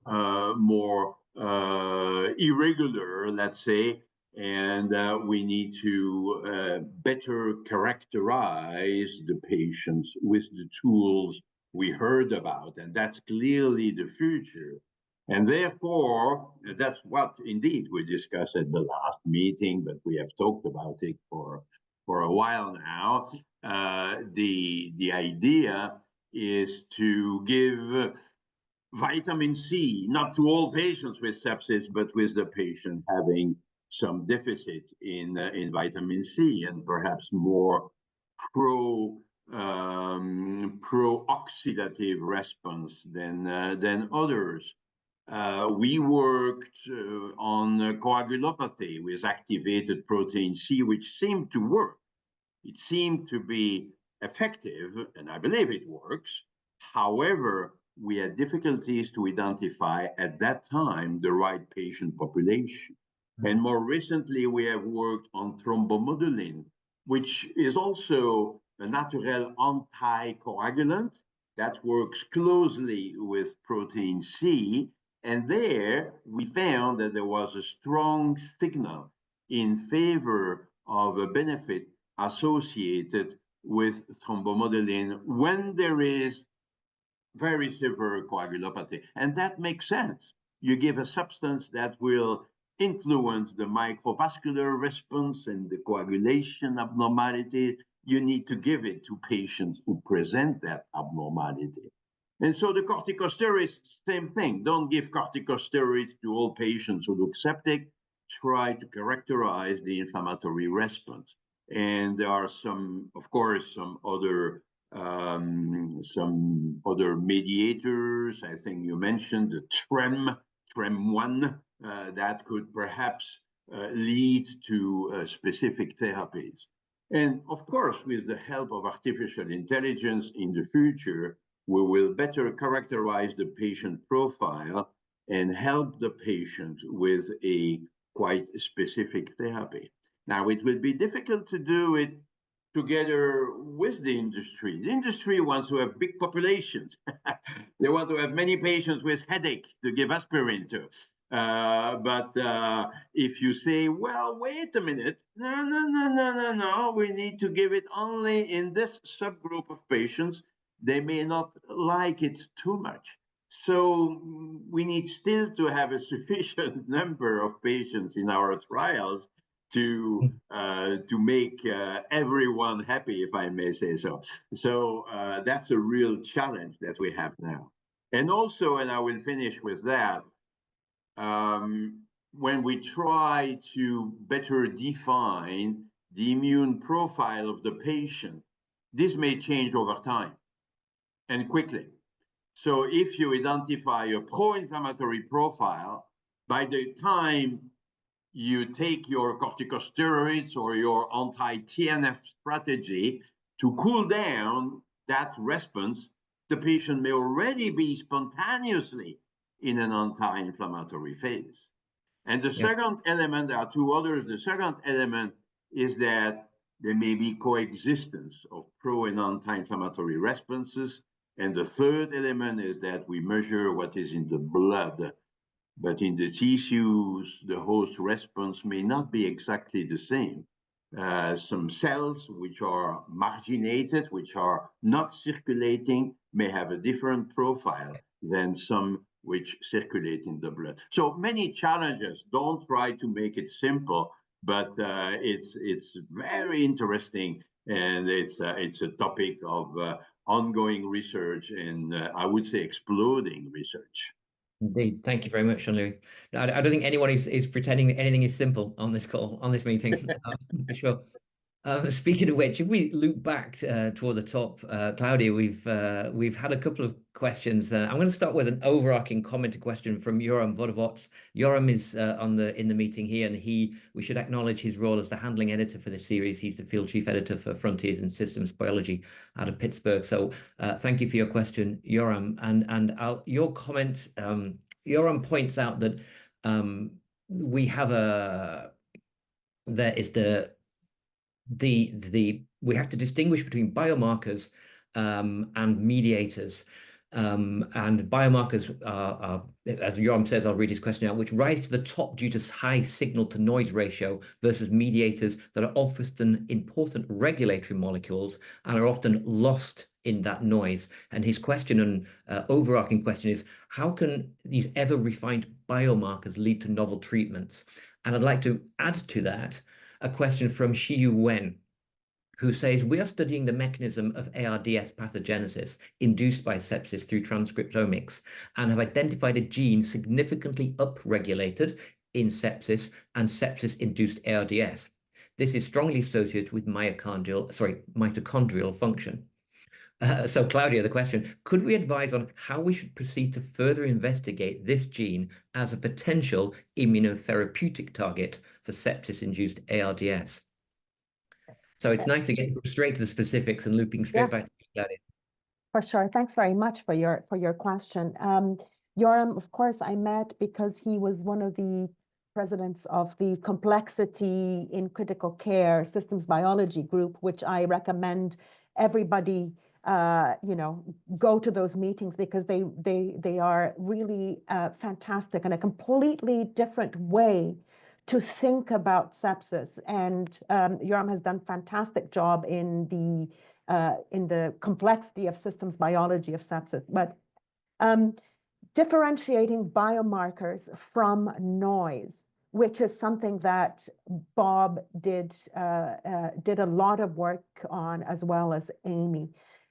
more irregular, let's say, and we need to better characterize the patients with the tools we heard about, and that's clearly the future. And therefore, that's what indeed we discussed at the last meeting, but we have talked about it for a while now. The idea is to give vitamin C, not to all patients with sepsis, but with the patient having some deficit in vitamin C, and perhaps more pro-oxidative response than others. We worked on coagulopathy with activated protein C, which seemed to work. It seemed to be effective, and I believe it works. However, we had difficulties to identify at that time the right patient population. And more recently, we have worked on thrombomodulin, which is also a natural anticoagulant that works closely with protein C. And there we found that there was a strong signal in favor of a benefit associated with thrombomodulin when there is very severe coagulopathy. And that makes sense. You give a substance that will influence the microvascular response and the coagulation abnormalities. You need to give it to patients who present that abnormality. And so the corticosteroids, same thing. Don't give corticosteroids to all patients who look septic. Try to characterize the inflammatory response. And there are of course, some other mediators. I think you mentioned the TREM1 that could perhaps lead to specific therapies. And of course, with the help of artificial intelligence in the future, we will better characterize the patient profile and help the patient with a quite specific therapy. Now, it will be difficult to do it together with the industry. The industry wants to have big populations. They want to have many patients with headache to give aspirin to. But if you say, well, wait a minute, no, we need to give it only in this subgroup of patients, they may not like it too much. So we need still to have a sufficient number of patients in our trials to make everyone happy, if I may say so. So that's a real challenge that we have now. And also, and I will finish with that, when we try to better define the immune profile of the patient, this may change over time and quickly. So if you identify a pro-inflammatory profile, by the time you take your corticosteroids or your anti-TNF strategy to cool down that response, the patient may already be spontaneously in an anti-inflammatory phase. And the second element, there are two others. The second element is that there may be coexistence of pro and anti-inflammatory responses. And the third element is that we measure what is in the blood. But in the tissues, the host response may not be exactly the same. Some cells which are marginated, which are not circulating, may have a different profile than some which circulate in the blood. So many challenges. Don't try to make it simple, but it's very interesting, and it's a topic of ongoing research and I would say exploding research. Indeed. Thank you very much, Jean-Louis. I don't think anyone is pretending that anything is simple on this call, on this meeting, for sure. Speaking of which, if we loop back toward the top, Claudia, we've had a couple of questions. I'm going to start with an overarching commented question from Yoram Vodovots. Yoram is in the meeting here, and we should acknowledge his role as the handling editor for this series. He's the field chief editor for Frontiers in Systems Biology out of Pittsburgh. So thank you for your question, Yoram. And your comment, Yoram points out that we have we have to distinguish between biomarkers and mediators. And biomarkers are, as Yoram says, I'll read his question out, which rise to the top due to high signal to noise ratio versus mediators that are often important regulatory molecules and are often lost in that noise. And his question and overarching question is, how can these ever refined biomarkers lead to novel treatments? And I'd like to add to that a question from Shiyu Wen, who says, we are studying the mechanism of ARDS pathogenesis induced by sepsis through transcriptomics and have identified a gene significantly upregulated in sepsis and sepsis-induced ARDS. This is strongly associated with mitochondrial function. So Claudia, the question, could we advise on how we should proceed to further investigate this gene as a potential immunotherapeutic target for sepsis-induced ARDS? So it's nice to get straight to the specifics and looping straight back to you, Claudia. For sure. Thanks very much for your question. Yoram, of course, I met because he was one of the presidents of the Complexity in Critical Care Systems Biology group, which I recommend everybody go to those meetings because they are really fantastic and a completely different way to think about sepsis. And Yoram has done a fantastic job in the complexity of systems biology of sepsis. But differentiating biomarkers from noise, which is something that Bob did a lot of work on, as well as Amy.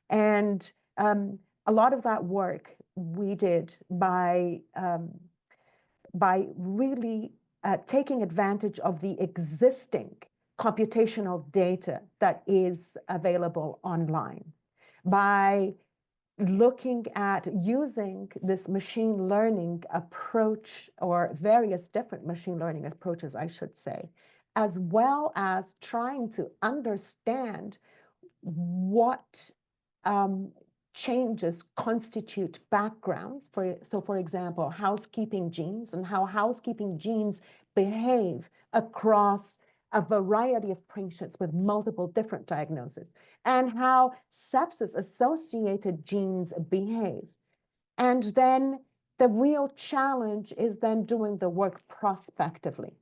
And a lot of that work we did by really taking advantage of the existing computational data that is available online, by looking at using this machine learning approach, or various different machine learning approaches, I should say, as well as trying to understand what changes constitute backgrounds. For example, housekeeping genes, and how housekeeping genes behave across a variety of patients with multiple different diagnoses, and how sepsis-associated genes behave. And then the real challenge is then doing the work prospectively.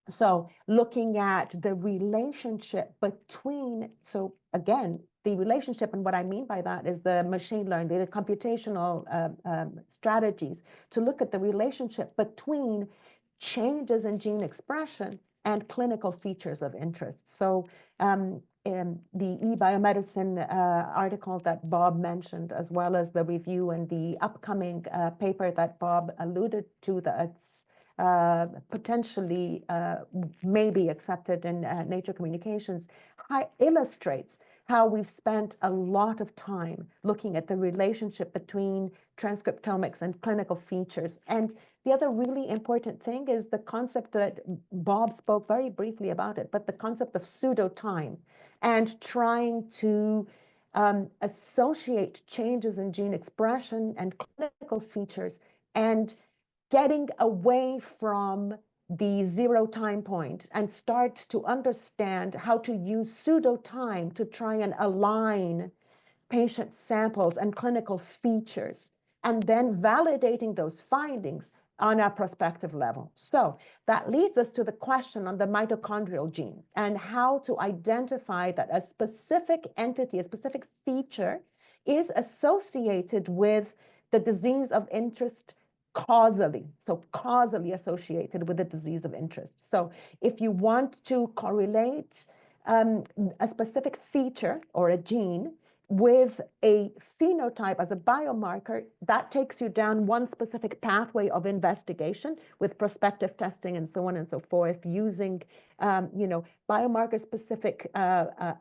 So looking at the relationship between, so again, the relationship, and what I mean by that is the machine learning, the computational strategies to look at the relationship between changes in gene expression and clinical features of interest. So in the eBiomedicine article that Bob mentioned, as well as the review and the upcoming paper that Bob alluded to, that's potentially may be accepted in Nature Communications, illustrates how we've spent a lot of time looking at the relationship between transcriptomics and clinical features. And the other really important thing is the concept that Bob spoke very briefly about it, but the concept of pseudo-time, and trying to associate changes in gene expression and clinical features, and getting away from the zero time point and start to understand how to use pseudo-time to try and align patient samples and clinical features, and then validating those findings on a prospective level. So that leads us to the question on the mitochondrial gene, and how to identify that a specific entity, a specific feature, is associated with the disease of interest causally, so causally associated with the disease of interest. So if you want to correlate a specific feature or a gene with a phenotype as a biomarker, that takes you down one specific pathway of investigation with prospective testing and so on and so forth, using biomarker-specific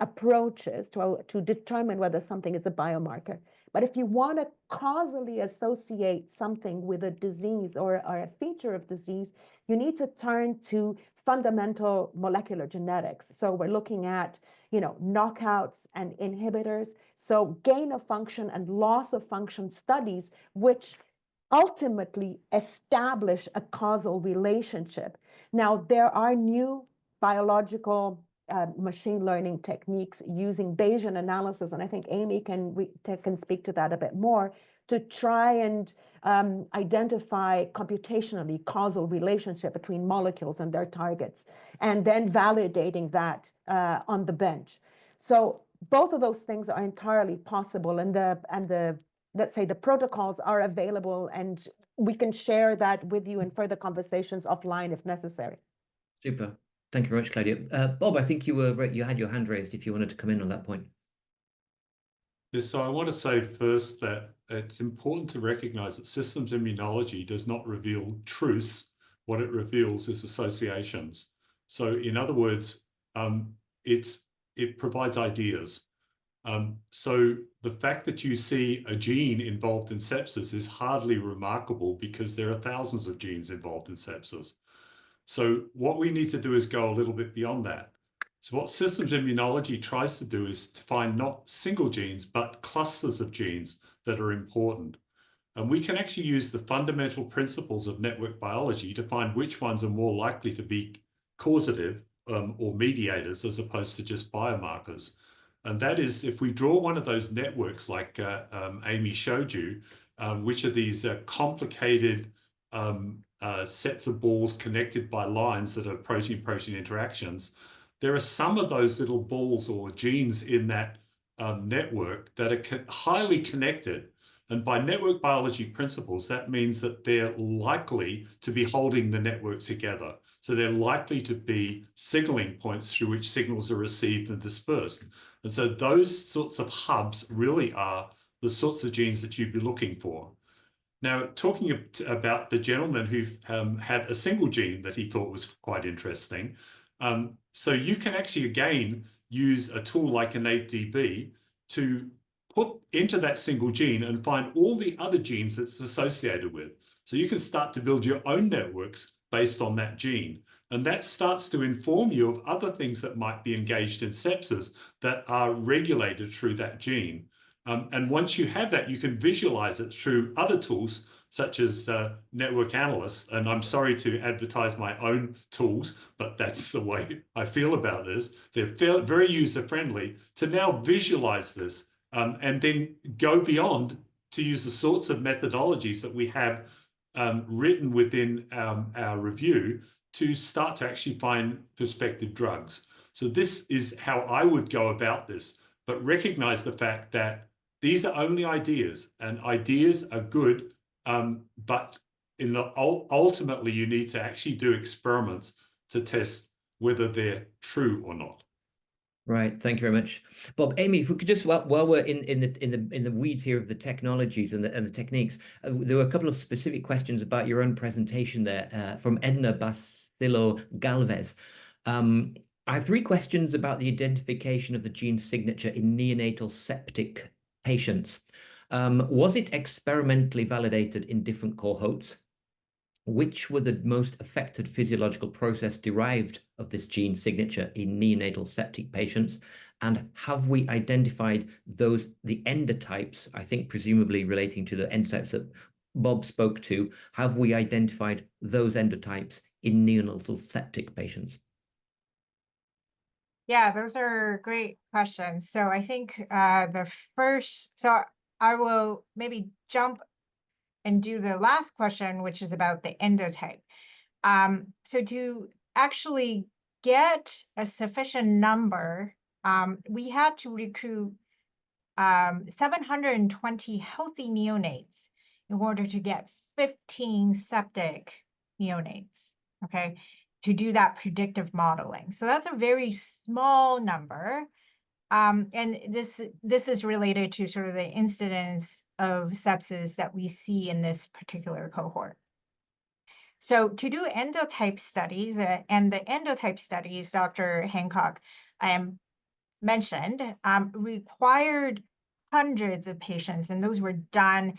approaches to determine whether something is a biomarker. But if you want to causally associate something with a disease or a feature of disease, you need to turn to fundamental molecular genetics. So we're looking at, knockouts and inhibitors. So gain of function and loss of function studies, which ultimately establish a causal relationship. Now, there are new biological machine learning techniques using Bayesian analysis, and I think Amy can speak to that a bit more, to try and identify computationally causal relationship between molecules and their targets, and then validating that on the bench. So both of those things are entirely possible, and the let's say the protocols are available, and we can share that with you in further conversations offline if necessary. Super. Thank you very much, Claudia. Bob, I think you had your hand raised if you wanted to come in on that point. Yes, so I want to say first that it's important to recognize that systems immunology does not reveal truths. What it reveals is associations. So in other words, it provides ideas. So the fact that you see a gene involved in sepsis is hardly remarkable, because there are thousands of genes involved in sepsis. So what we need to do is go a little bit beyond that. So what systems immunology tries to do is to find not single genes, but clusters of genes that are important. And we can actually use the fundamental principles of network biology to find which ones are more likely to be causative or mediators, as opposed to just biomarkers. And that is, if we draw one of those networks like Amy showed you, which are these complicated sets of balls connected by lines that are protein-protein interactions, there are some of those little balls or genes in that network that are highly connected. And by network biology principles, that means that they're likely to be holding the network together. So they're likely to be signaling points through which signals are received and dispersed. And so those sorts of hubs really are the sorts of genes that you'd be looking for. Now, talking about the gentleman who had a single gene that he thought was quite interesting, So you can actually, again, use a tool like InnateDB to put into that single gene and find all the other genes it's associated with. So you can start to build your own networks based on that gene. And that starts to inform you of other things that might be engaged in sepsis that are regulated through that gene. And once you have that, you can visualize it through other tools such as network analysts. And I'm sorry to advertise my own tools, but that's the way I feel about this. They're very user-friendly to now visualize this and then go beyond to use the sorts of methodologies that we have written within our review to start to actually find prospective drugs. So this is how I would go about this, but recognize the fact that these are only ideas, and ideas are good, but ultimately you need to actually do experiments to test whether they're true or not. Right. Thank you very much, Bob. Amy, if we could just, while we're in the weeds here of the technologies and the techniques, there were a couple of specific questions about your own presentation there from Edna Basilio Galvez. I have 3 questions about the identification of the gene signature in neonatal septic patients. Was it experimentally validated in different cohorts? Which were the most affected physiological process derived of this gene signature in neonatal septic patients? And have we identified the endotypes, I think presumably relating to the endotypes that Bob spoke to, have we identified those endotypes in neonatal septic patients? Yeah, those are great questions. So I think so I will maybe jump and do the last question, which is about the endotype. So to actually get a sufficient number, we had to recruit 720 healthy neonates in order to get 15 septic neonates, okay, to do that predictive modeling. So that's a very small number. And this is related to sort of the incidence of sepsis that we see in this particular cohort. So to do endotype studies, and the endotype studies Dr. Hancock mentioned, required hundreds of patients, and those were done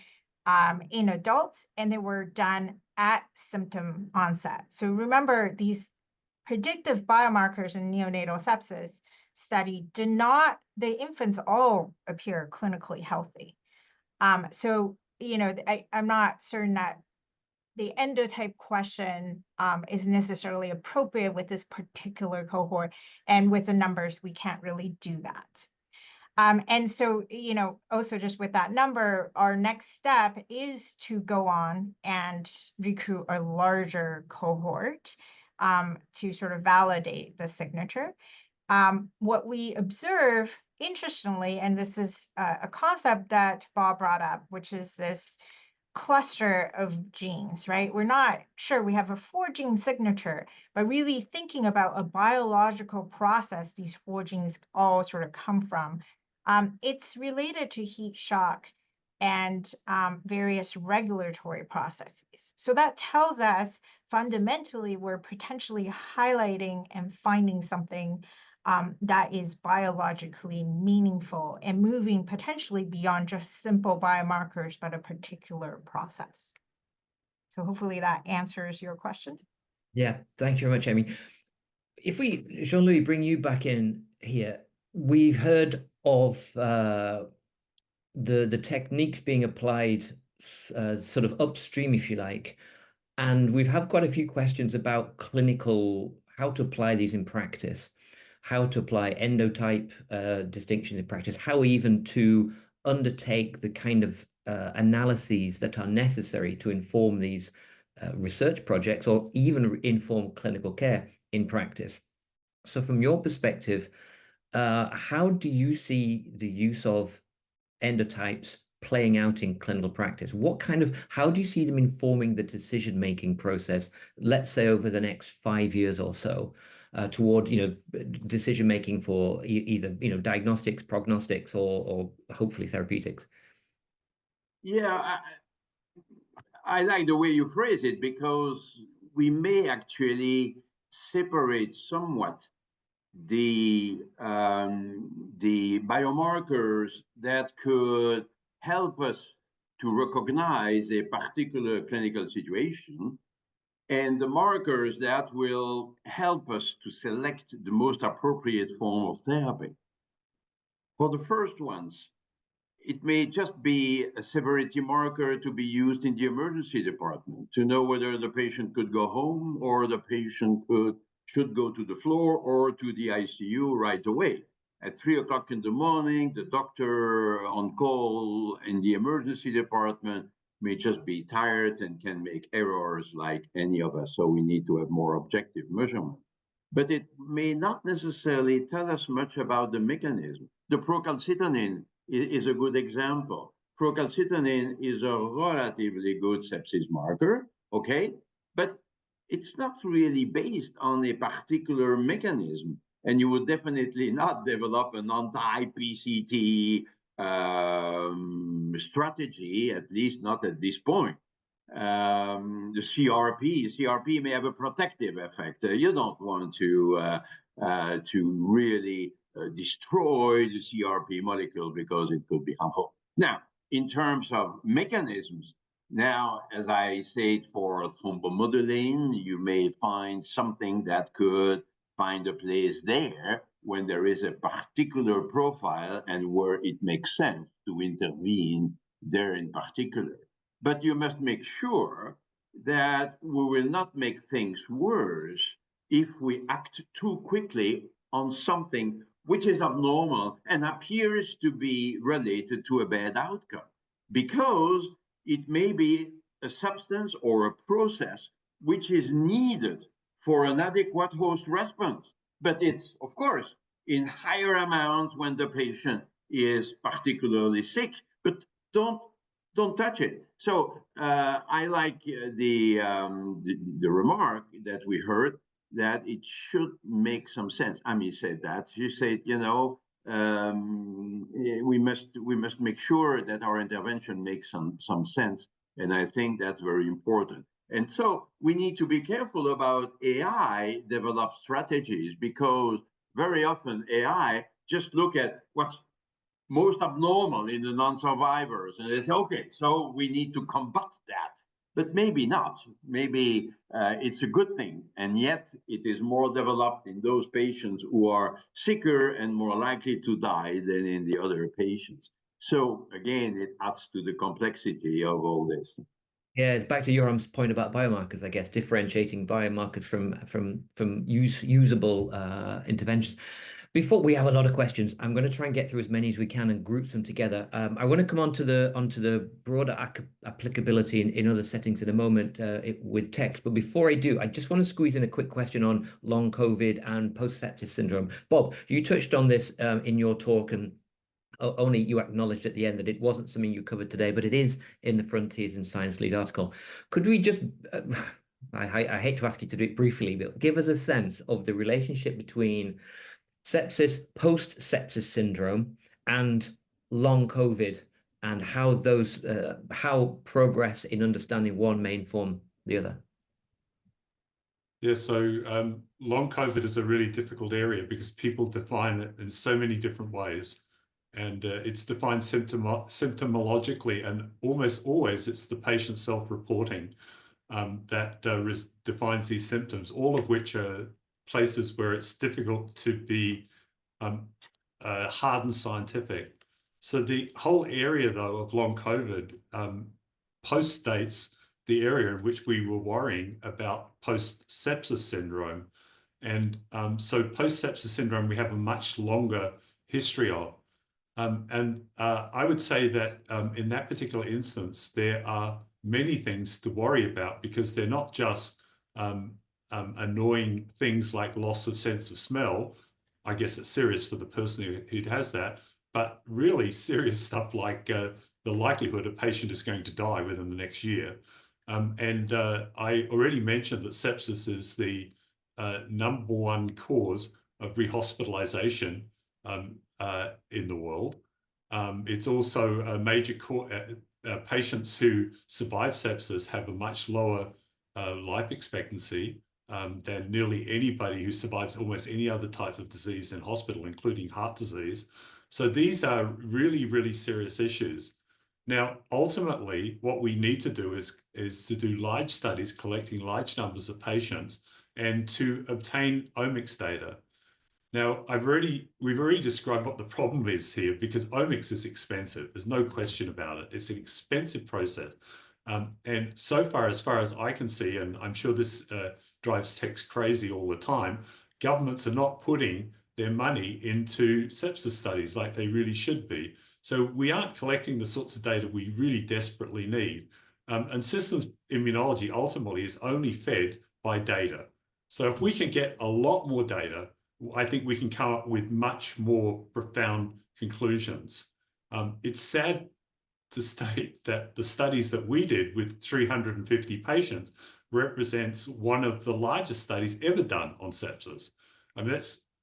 in adults, and they were done at symptom onset. So remember, these predictive biomarkers in neonatal sepsis study the infants all appear clinically healthy. So, I'm not certain that the endotype question is necessarily appropriate with this particular cohort, and with the numbers, we can't really do that. And so, also just with that number, our next step is to go on and recruit a larger cohort to sort of validate the signature. What we observe, interestingly, and this is a concept that Bob brought up, which is this cluster of genes, right? We're not sure we have a 4-gene signature, but really thinking about a biological process these 4 genes all sort of come from. It's related to heat shock and various regulatory processes. So that tells us fundamentally we're potentially highlighting and finding something that is biologically meaningful and moving potentially beyond just simple biomarkers, but a particular process. So hopefully that answers your question. Yeah, thank you very much, Amy. If we, Jean-Louis, bring you back in here, we've heard of the techniques being applied sort of upstream, if you like, and we've had quite a few questions about how to apply these in practice, how to apply endotype distinctions in practice, how even to undertake the kind of analyses that are necessary to inform these research projects or even inform clinical care in practice. So from your perspective, how do you see the use of endotypes playing out in clinical practice? How do you see them informing the decision-making process, let's say over the next 5 years or so, toward, decision-making for either, diagnostics, prognostics, or hopefully therapeutics? Yeah, I like the way you phrase it, because we may actually separate somewhat the biomarkers that could help us to recognize a particular clinical situation, and the markers that will help us to select the most appropriate form of therapy. For the first ones, it may just be a severity marker to be used in the emergency department to know whether the patient could go home or the patient should go to the floor or to the ICU right away. At 3 o'clock in the morning, the doctor on call in the emergency department may just be tired and can make errors like any of us. So we need to have more objective measurement. But it may not necessarily tell us much about the mechanism. The procalcitonin is a good example. Procalcitonin is a relatively good sepsis marker, okay? But it's not really based on a particular mechanism. And you would definitely not develop an anti-PCT strategy, at least not at this point. The CRP may have a protective effect. You don't want to really destroy the CRP molecule because it could be harmful. Now, in terms of mechanisms, now, as I said, for thrombomodulin, you may find something that could find a place there when there is a particular profile and where it makes sense to intervene there in particular. But you must make sure that we will not make things worse if we act too quickly on something which is abnormal and appears to be related to a bad outcome, because it may be a substance or a process which is needed for an adequate host response. But it's, of course, in higher amounts when the patient is particularly sick, but don't touch it. So I like the remark that we heard that it should make some sense. Amy said that. She said, you know, we must make sure that our intervention makes some sense, and I think that's very important. And so we need to be careful about AI developed strategies, because very often AI just look at what's most abnormal in the non-survivors, and they say, okay, so we need to combat that. But maybe not. Maybe it's a good thing, and yet it is more developed in those patients who are sicker and more likely to die than in the other patients. So again, it adds to the complexity of all this. Yeah, it's back to Yoram's point about biomarkers, I guess, differentiating biomarkers from usable interventions. Before we have a lot of questions, I'm going to try and get through as many as we can and group them together. I want to come onto the broader applicability in other settings in a moment with text. But before I do, I just want to squeeze in a quick question on long COVID and post-sepsis syndrome. Bob, you touched on this in your talk, and only you acknowledged at the end that it wasn't something you covered today, but it is in the Frontiers in Science lead article. Could we just, I hate to ask you to do it briefly, but give us a sense of the relationship between sepsis, post-sepsis syndrome, and long COVID, and how those, how progress in understanding one may inform the other? Yeah, so long COVID is a really difficult area because people define it in so many different ways. And it's defined symptomologically, and almost always it's the patient self-reporting that defines these symptoms, all of which are places where it's difficult to be hard and scientific. So the whole area, though, of long COVID postdates the area in which we were worrying about post-sepsis syndrome. And so post-sepsis syndrome, we have a much longer history of. I would say that in that particular instance, there are many things to worry about, because they're not just annoying things like loss of sense of smell. I guess it's serious for the person who has that, but really serious stuff like the likelihood a patient is going to die within the next year. I already mentioned that sepsis is the #1 cause of rehospitalization in the world. It's also a major patients who survive sepsis have a much lower life expectancy than nearly anybody who survives almost any other type of disease in hospital, including heart disease. So these are really, really serious issues. Now, ultimately, what we need to do is to do large studies, collecting large numbers of patients, and to obtain omics data. Now, we've already described what the problem is here, because omics is expensive. There's no question about it. It's an expensive process. And so far as I can see, and I'm sure this drives techs crazy all the time, governments are not putting their money into sepsis studies like they really should be. So we aren't collecting the sorts of data we really desperately need. And systems immunology ultimately is only fed by data. So if we can get a lot more data, I think we can come up with much more profound conclusions. It's sad to state that the studies that we did with 350 patients represents one of the largest studies ever done on sepsis. I mean,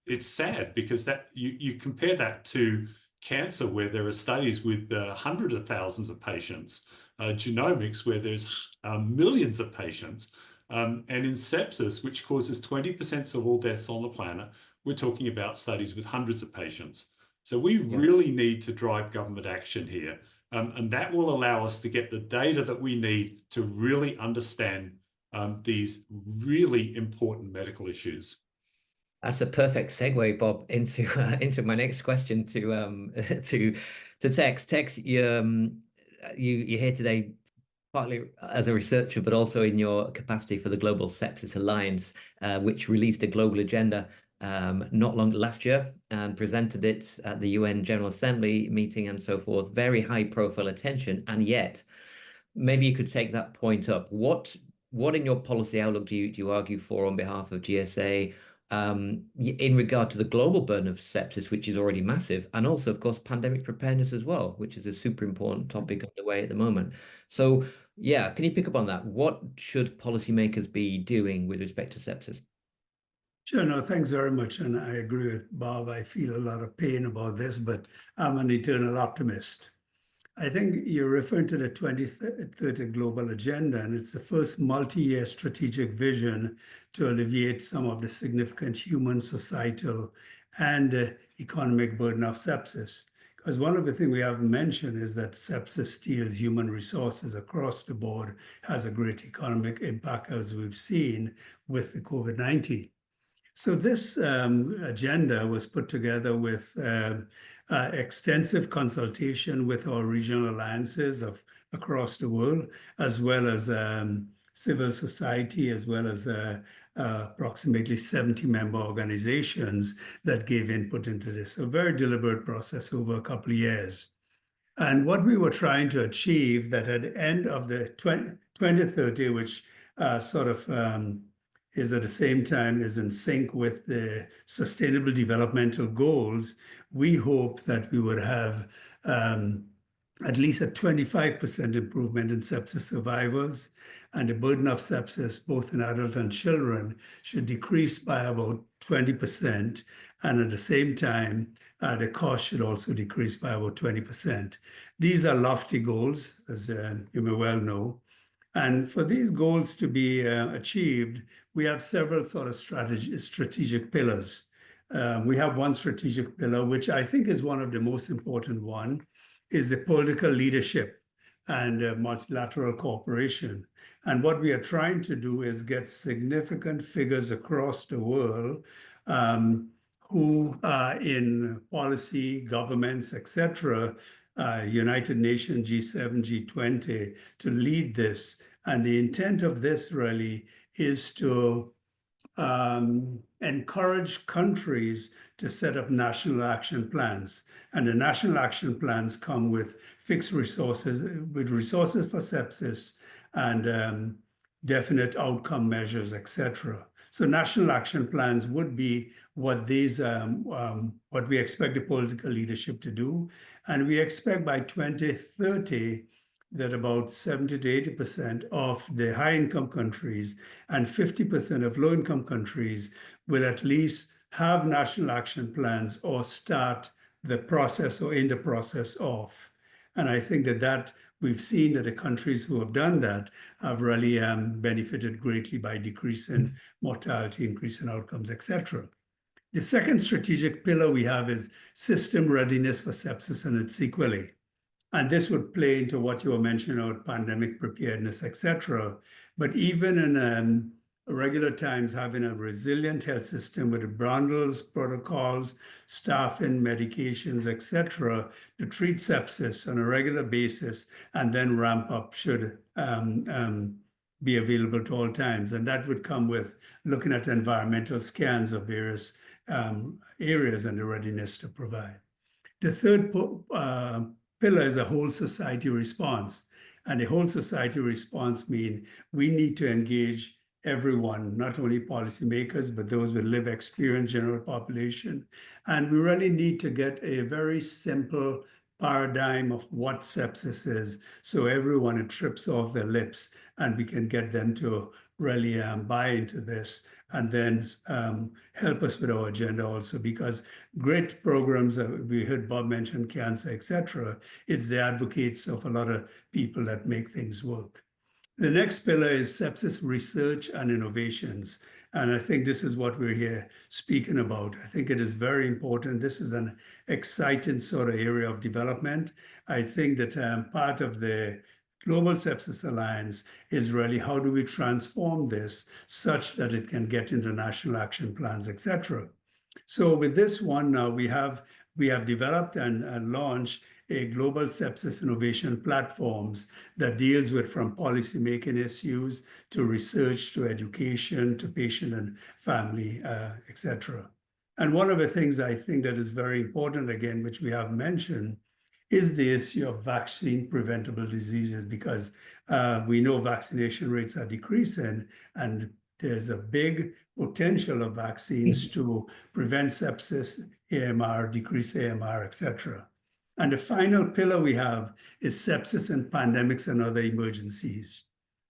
it's sad, because that you compare that to cancer, where there are studies with hundreds of thousands of patients, genomics, where there's millions of patients, and in sepsis, which causes 20% of all deaths on the planet, we're talking about studies with hundreds of patients. So we really need to drive government action here. And that will allow us to get the data that we need to really understand these really important medical issues. That's a perfect segue, Bob, into my next question to Tex. Tex, you're here today partly as a researcher, but also in your capacity for the Global Sepsis Alliance, which released a global agenda not long last year and presented it at the UN General Assembly meeting and so forth. Very high profile attention, and yet maybe you could take that point up. What in your policy outlook do you argue for on behalf of GSA in regard to the global burden of sepsis, which is already massive, and also, of course, pandemic preparedness as well, which is a super important topic underway at the moment. So, yeah, can you pick up on that? What should policymakers be doing with respect to sepsis? Sure, no, thanks very much. And I agree with Bob. I feel a lot of pain about this, but I'm an eternal optimist. I think you're referring to the 2030 Global Agenda, and it's the first multi-year strategic vision to alleviate some of the significant human, societal, and economic burden of sepsis. Because one of the things we haven't mentioned is that sepsis steals human resources across the board, has a great economic impact, as we've seen with the COVID-19. So this agenda was put together with extensive consultation with our regional alliances across the world, as well as civil society, as well as approximately 70 member organizations that gave input into this. A very deliberate process over a couple of years. And what we were trying to achieve, that at the end of the 2030, which is at the same time is in sync with the Sustainable Developmental Goals, we hope that we would have at least a 25% improvement in sepsis survivors, and the burden of sepsis, both in adults and children, should decrease by about 20%. And at the same time, the cost should also decrease by about 20%. These are lofty goals, as you may well know. And for these goals to be achieved, we have several sort of strategic pillars. We have one strategic pillar, which I think is one of the most important one, is the political leadership and multilateral cooperation. And what we are trying to do is get significant figures across the world who are in policy, governments, etc., United Nations, G7, G20, to lead this. And the intent of this really is to encourage countries to set up national action plans. And the national action plans come with fixed resources, with resources for sepsis and definite outcome measures, etc. So national action plans would be what these, what we expect the political leadership to do. And we expect by 2030 that about 70 to 80% of the high-income countries and 50% of low-income countries will at least have national action plans or start the process or in the process of. And I think that that we've seen that the countries who have done that have really benefited greatly by decreasing mortality, increasing outcomes, etc. The second strategic pillar we have is system readiness for sepsis and its sequelae. And this would play into what you were mentioning about pandemic preparedness, etc. But even in regular times, having a resilient health system with bundles, protocols, staffing, medications, etc., to treat sepsis on a regular basis and then ramp up should be available to all times. And that would come with looking at environmental scans of various areas and the readiness to provide. The third pillar is a whole society response. And the whole society response means we need to engage everyone, not only policymakers, but those with lived experience, general population. And we really need to get a very simple paradigm of what sepsis is, so everyone it trips off their lips and we can get them to really buy into this and then help us with our agenda also, because great programs, we heard Bob mention cancer, etc. It's the advocates of a lot of people that make things work. The next pillar is sepsis research and innovations. And I think this is what we're here speaking about. I think it is very important. This is an exciting sort of area of development. I think that part of the Global Sepsis Alliance is really how do we transform this such that it can get into national action plans, etc. So with this one now, we have developed and launched a global sepsis innovation platforms that deals with from policy-making issues to research, to education, to patient and family, etc. And one of the things I think that is very important, again, which we have mentioned, is the issue of vaccine preventable diseases, because we know vaccination rates are decreasing and there's a big potential of vaccines to prevent sepsis, AMR, decrease AMR, etc. And the final pillar we have is sepsis and pandemics and other emergencies.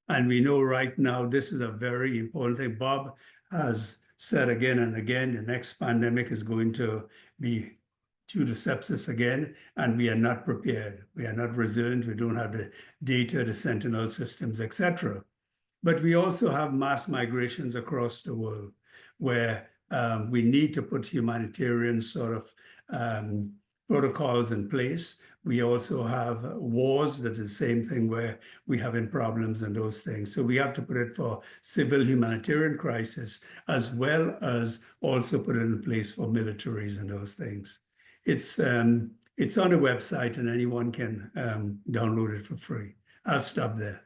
And we know right now this is a very important thing. Bob has said again and again, the next pandemic is going to be due to sepsis again, and we are not prepared. We are not resilient. We don't have the data, the sentinel systems, etc. But we also have mass migrations across the world where we need to put humanitarian sort of protocols in place. We also have wars that is the same thing where we're having problems and those things. So we have to put it for civil humanitarian crisis, as well as also put it in place for militaries and those things. It's on the website and anyone can download it for free. I'll stop there.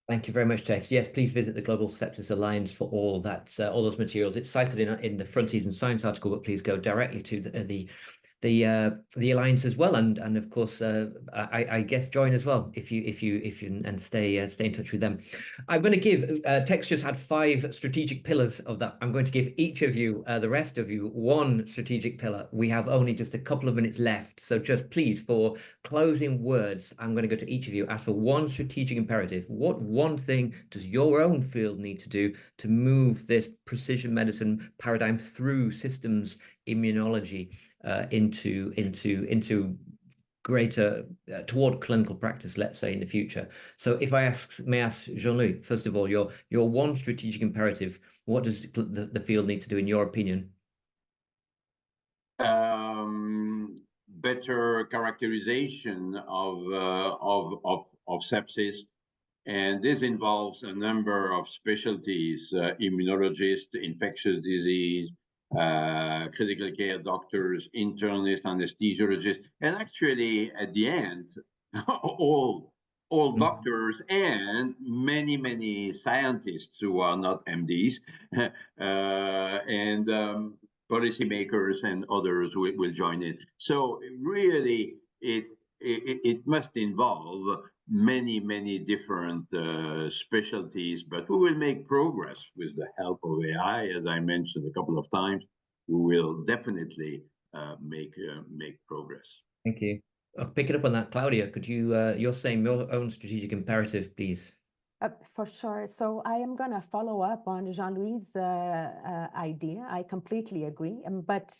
Thank you very much, Tess. Yes, please visit the Global Sepsis Alliance for all that, all those materials. It's cited in the Frontiers in Science article, but please go directly to the alliance as well, and of course I guess join as well if you and stay in touch with them. I'm going to give Tex just had 5 strategic pillars of that. I'm going to give each of you, the rest of you, 1 strategic pillar. We have only just a couple of minutes left, so just please, for closing words, I'm going to go to each of you, ask for 1 strategic imperative. What one thing does your own field need to do to move this precision medicine paradigm through systems immunology into greater toward clinical practice, let's say, in the future? So if I may ask Jean-Luc, first of all, your 1 strategic imperative, what does the field need to do in your opinion? Better characterization of sepsis, and this involves a number of specialties: immunologists, infectious disease, critical care doctors, internists, anesthesiologists, and actually at the end, all doctors and many scientists who are not MDs, and policymakers and others will join in. So really, it must involve many different specialties, but we will make progress with the help of AI, as I mentioned a couple of times. We will definitely make progress. Thank you. I'll pick it up on that. Claudia, could you, you're saying your own strategic imperative, please? For sure. So I am going to follow up on Jean-Louis' idea. I completely agree. But,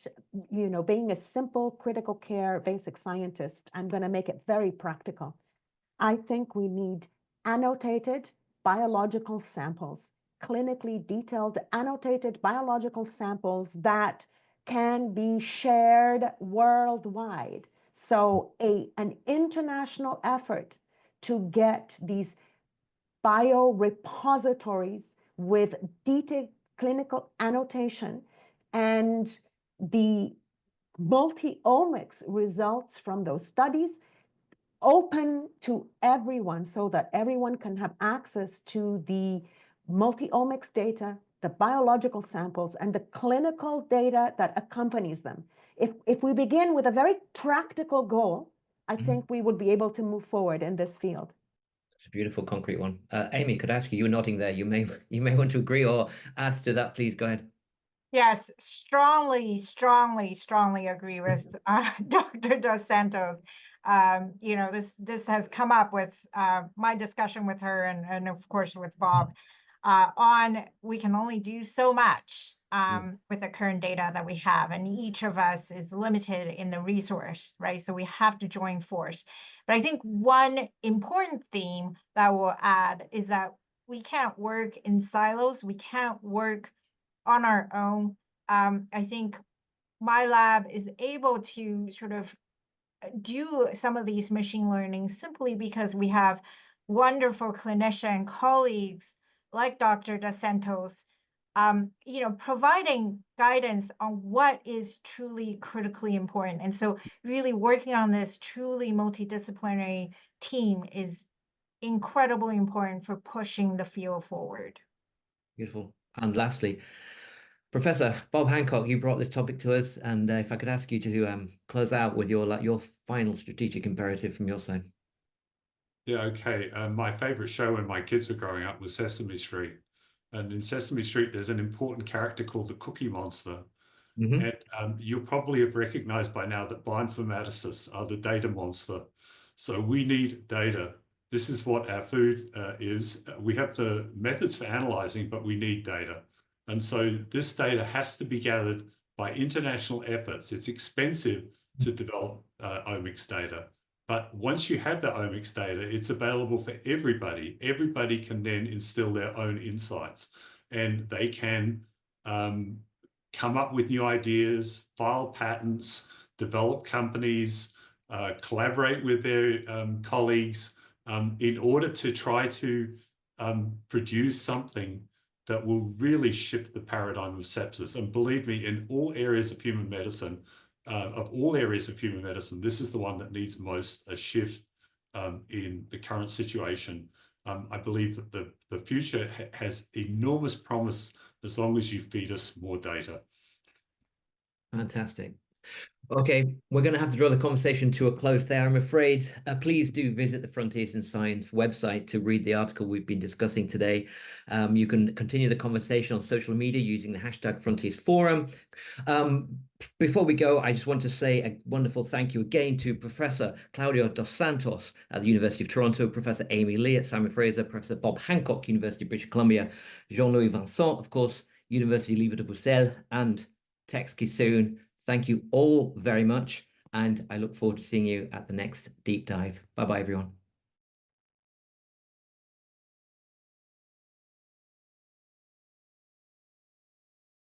you know, being a simple critical care basic scientist, I'm going to make it very practical. I think we need annotated biological samples, clinically detailed annotated biological samples that can be shared worldwide. So an international effort to get these biorepositories with detailed clinical annotation and the multi-omics results from those studies open to everyone so that everyone can have access to the multi-omics data, the biological samples, and the clinical data that accompanies them. If we begin with a very practical goal, I think we would be able to move forward in this field. It's a beautiful concrete one. Amy, could I ask you, you were nodding there. You may want to agree or add to that, please. Go ahead. Yes, strongly agree with Dr. Dos Santos. You know, this has come up with my discussion with her and of course with Bob on we can only do so much with the current data that we have, and each of us is limited in the resource, right? So we have to join force. But I think one important theme that we'll add is that we can't work in silos. We can't work on our own. I think my lab is able to sort of do some of these machine learning simply because we have wonderful clinician colleagues like Dr. Dos Santos, you know, providing guidance on what is truly critically important. And so really working on this truly multidisciplinary team is incredibly important for pushing the field forward. Beautiful. And lastly, Professor Bob Hancock, you brought this topic to us, and if I could ask you to close out with your final strategic imperative from your side. Yeah, okay. My favorite show when my kids were growing up was Sesame Street. And in Sesame Street, there's an important character called the Cookie Monster. And you'll probably have recognized by now that bioinformaticists are the data monster. So we need data. This is what our food is. We have the methods for analyzing, but we need data. And so this data has to be gathered by international efforts. It's expensive to develop omics data. But once you have the omics data, it's available for everybody. Everybody can then instill their own insights, and they can come up with new ideas, file patents, develop companies, collaborate with their colleagues in order to try to produce something that will really shift the paradigm of sepsis. And believe me, in all areas of human medicine, this is the one that needs most a shift in the current situation. I believe that the future has enormous promise as long as you feed us more data. Fantastic. Okay, we're going to have to draw the conversation to a close there, I'm afraid. Please do visit the Frontiers in Science website to read the article we've been discussing today. You can continue the conversation on social media using the hashtag Frontiers Forum. Before we go, I just want to say a wonderful thank you again to Professor Claudia dos Santos at the University of Toronto, Professor Amy Lee at Simon Fraser, Professor Bob Hancock, University of British Columbia, Jean-Louis Vincent, of course, University Libre de Bruxelles, and Tex Kissoon. Thank you all very much, and I look forward to seeing you at the next deep dive. Bye-bye, everyone.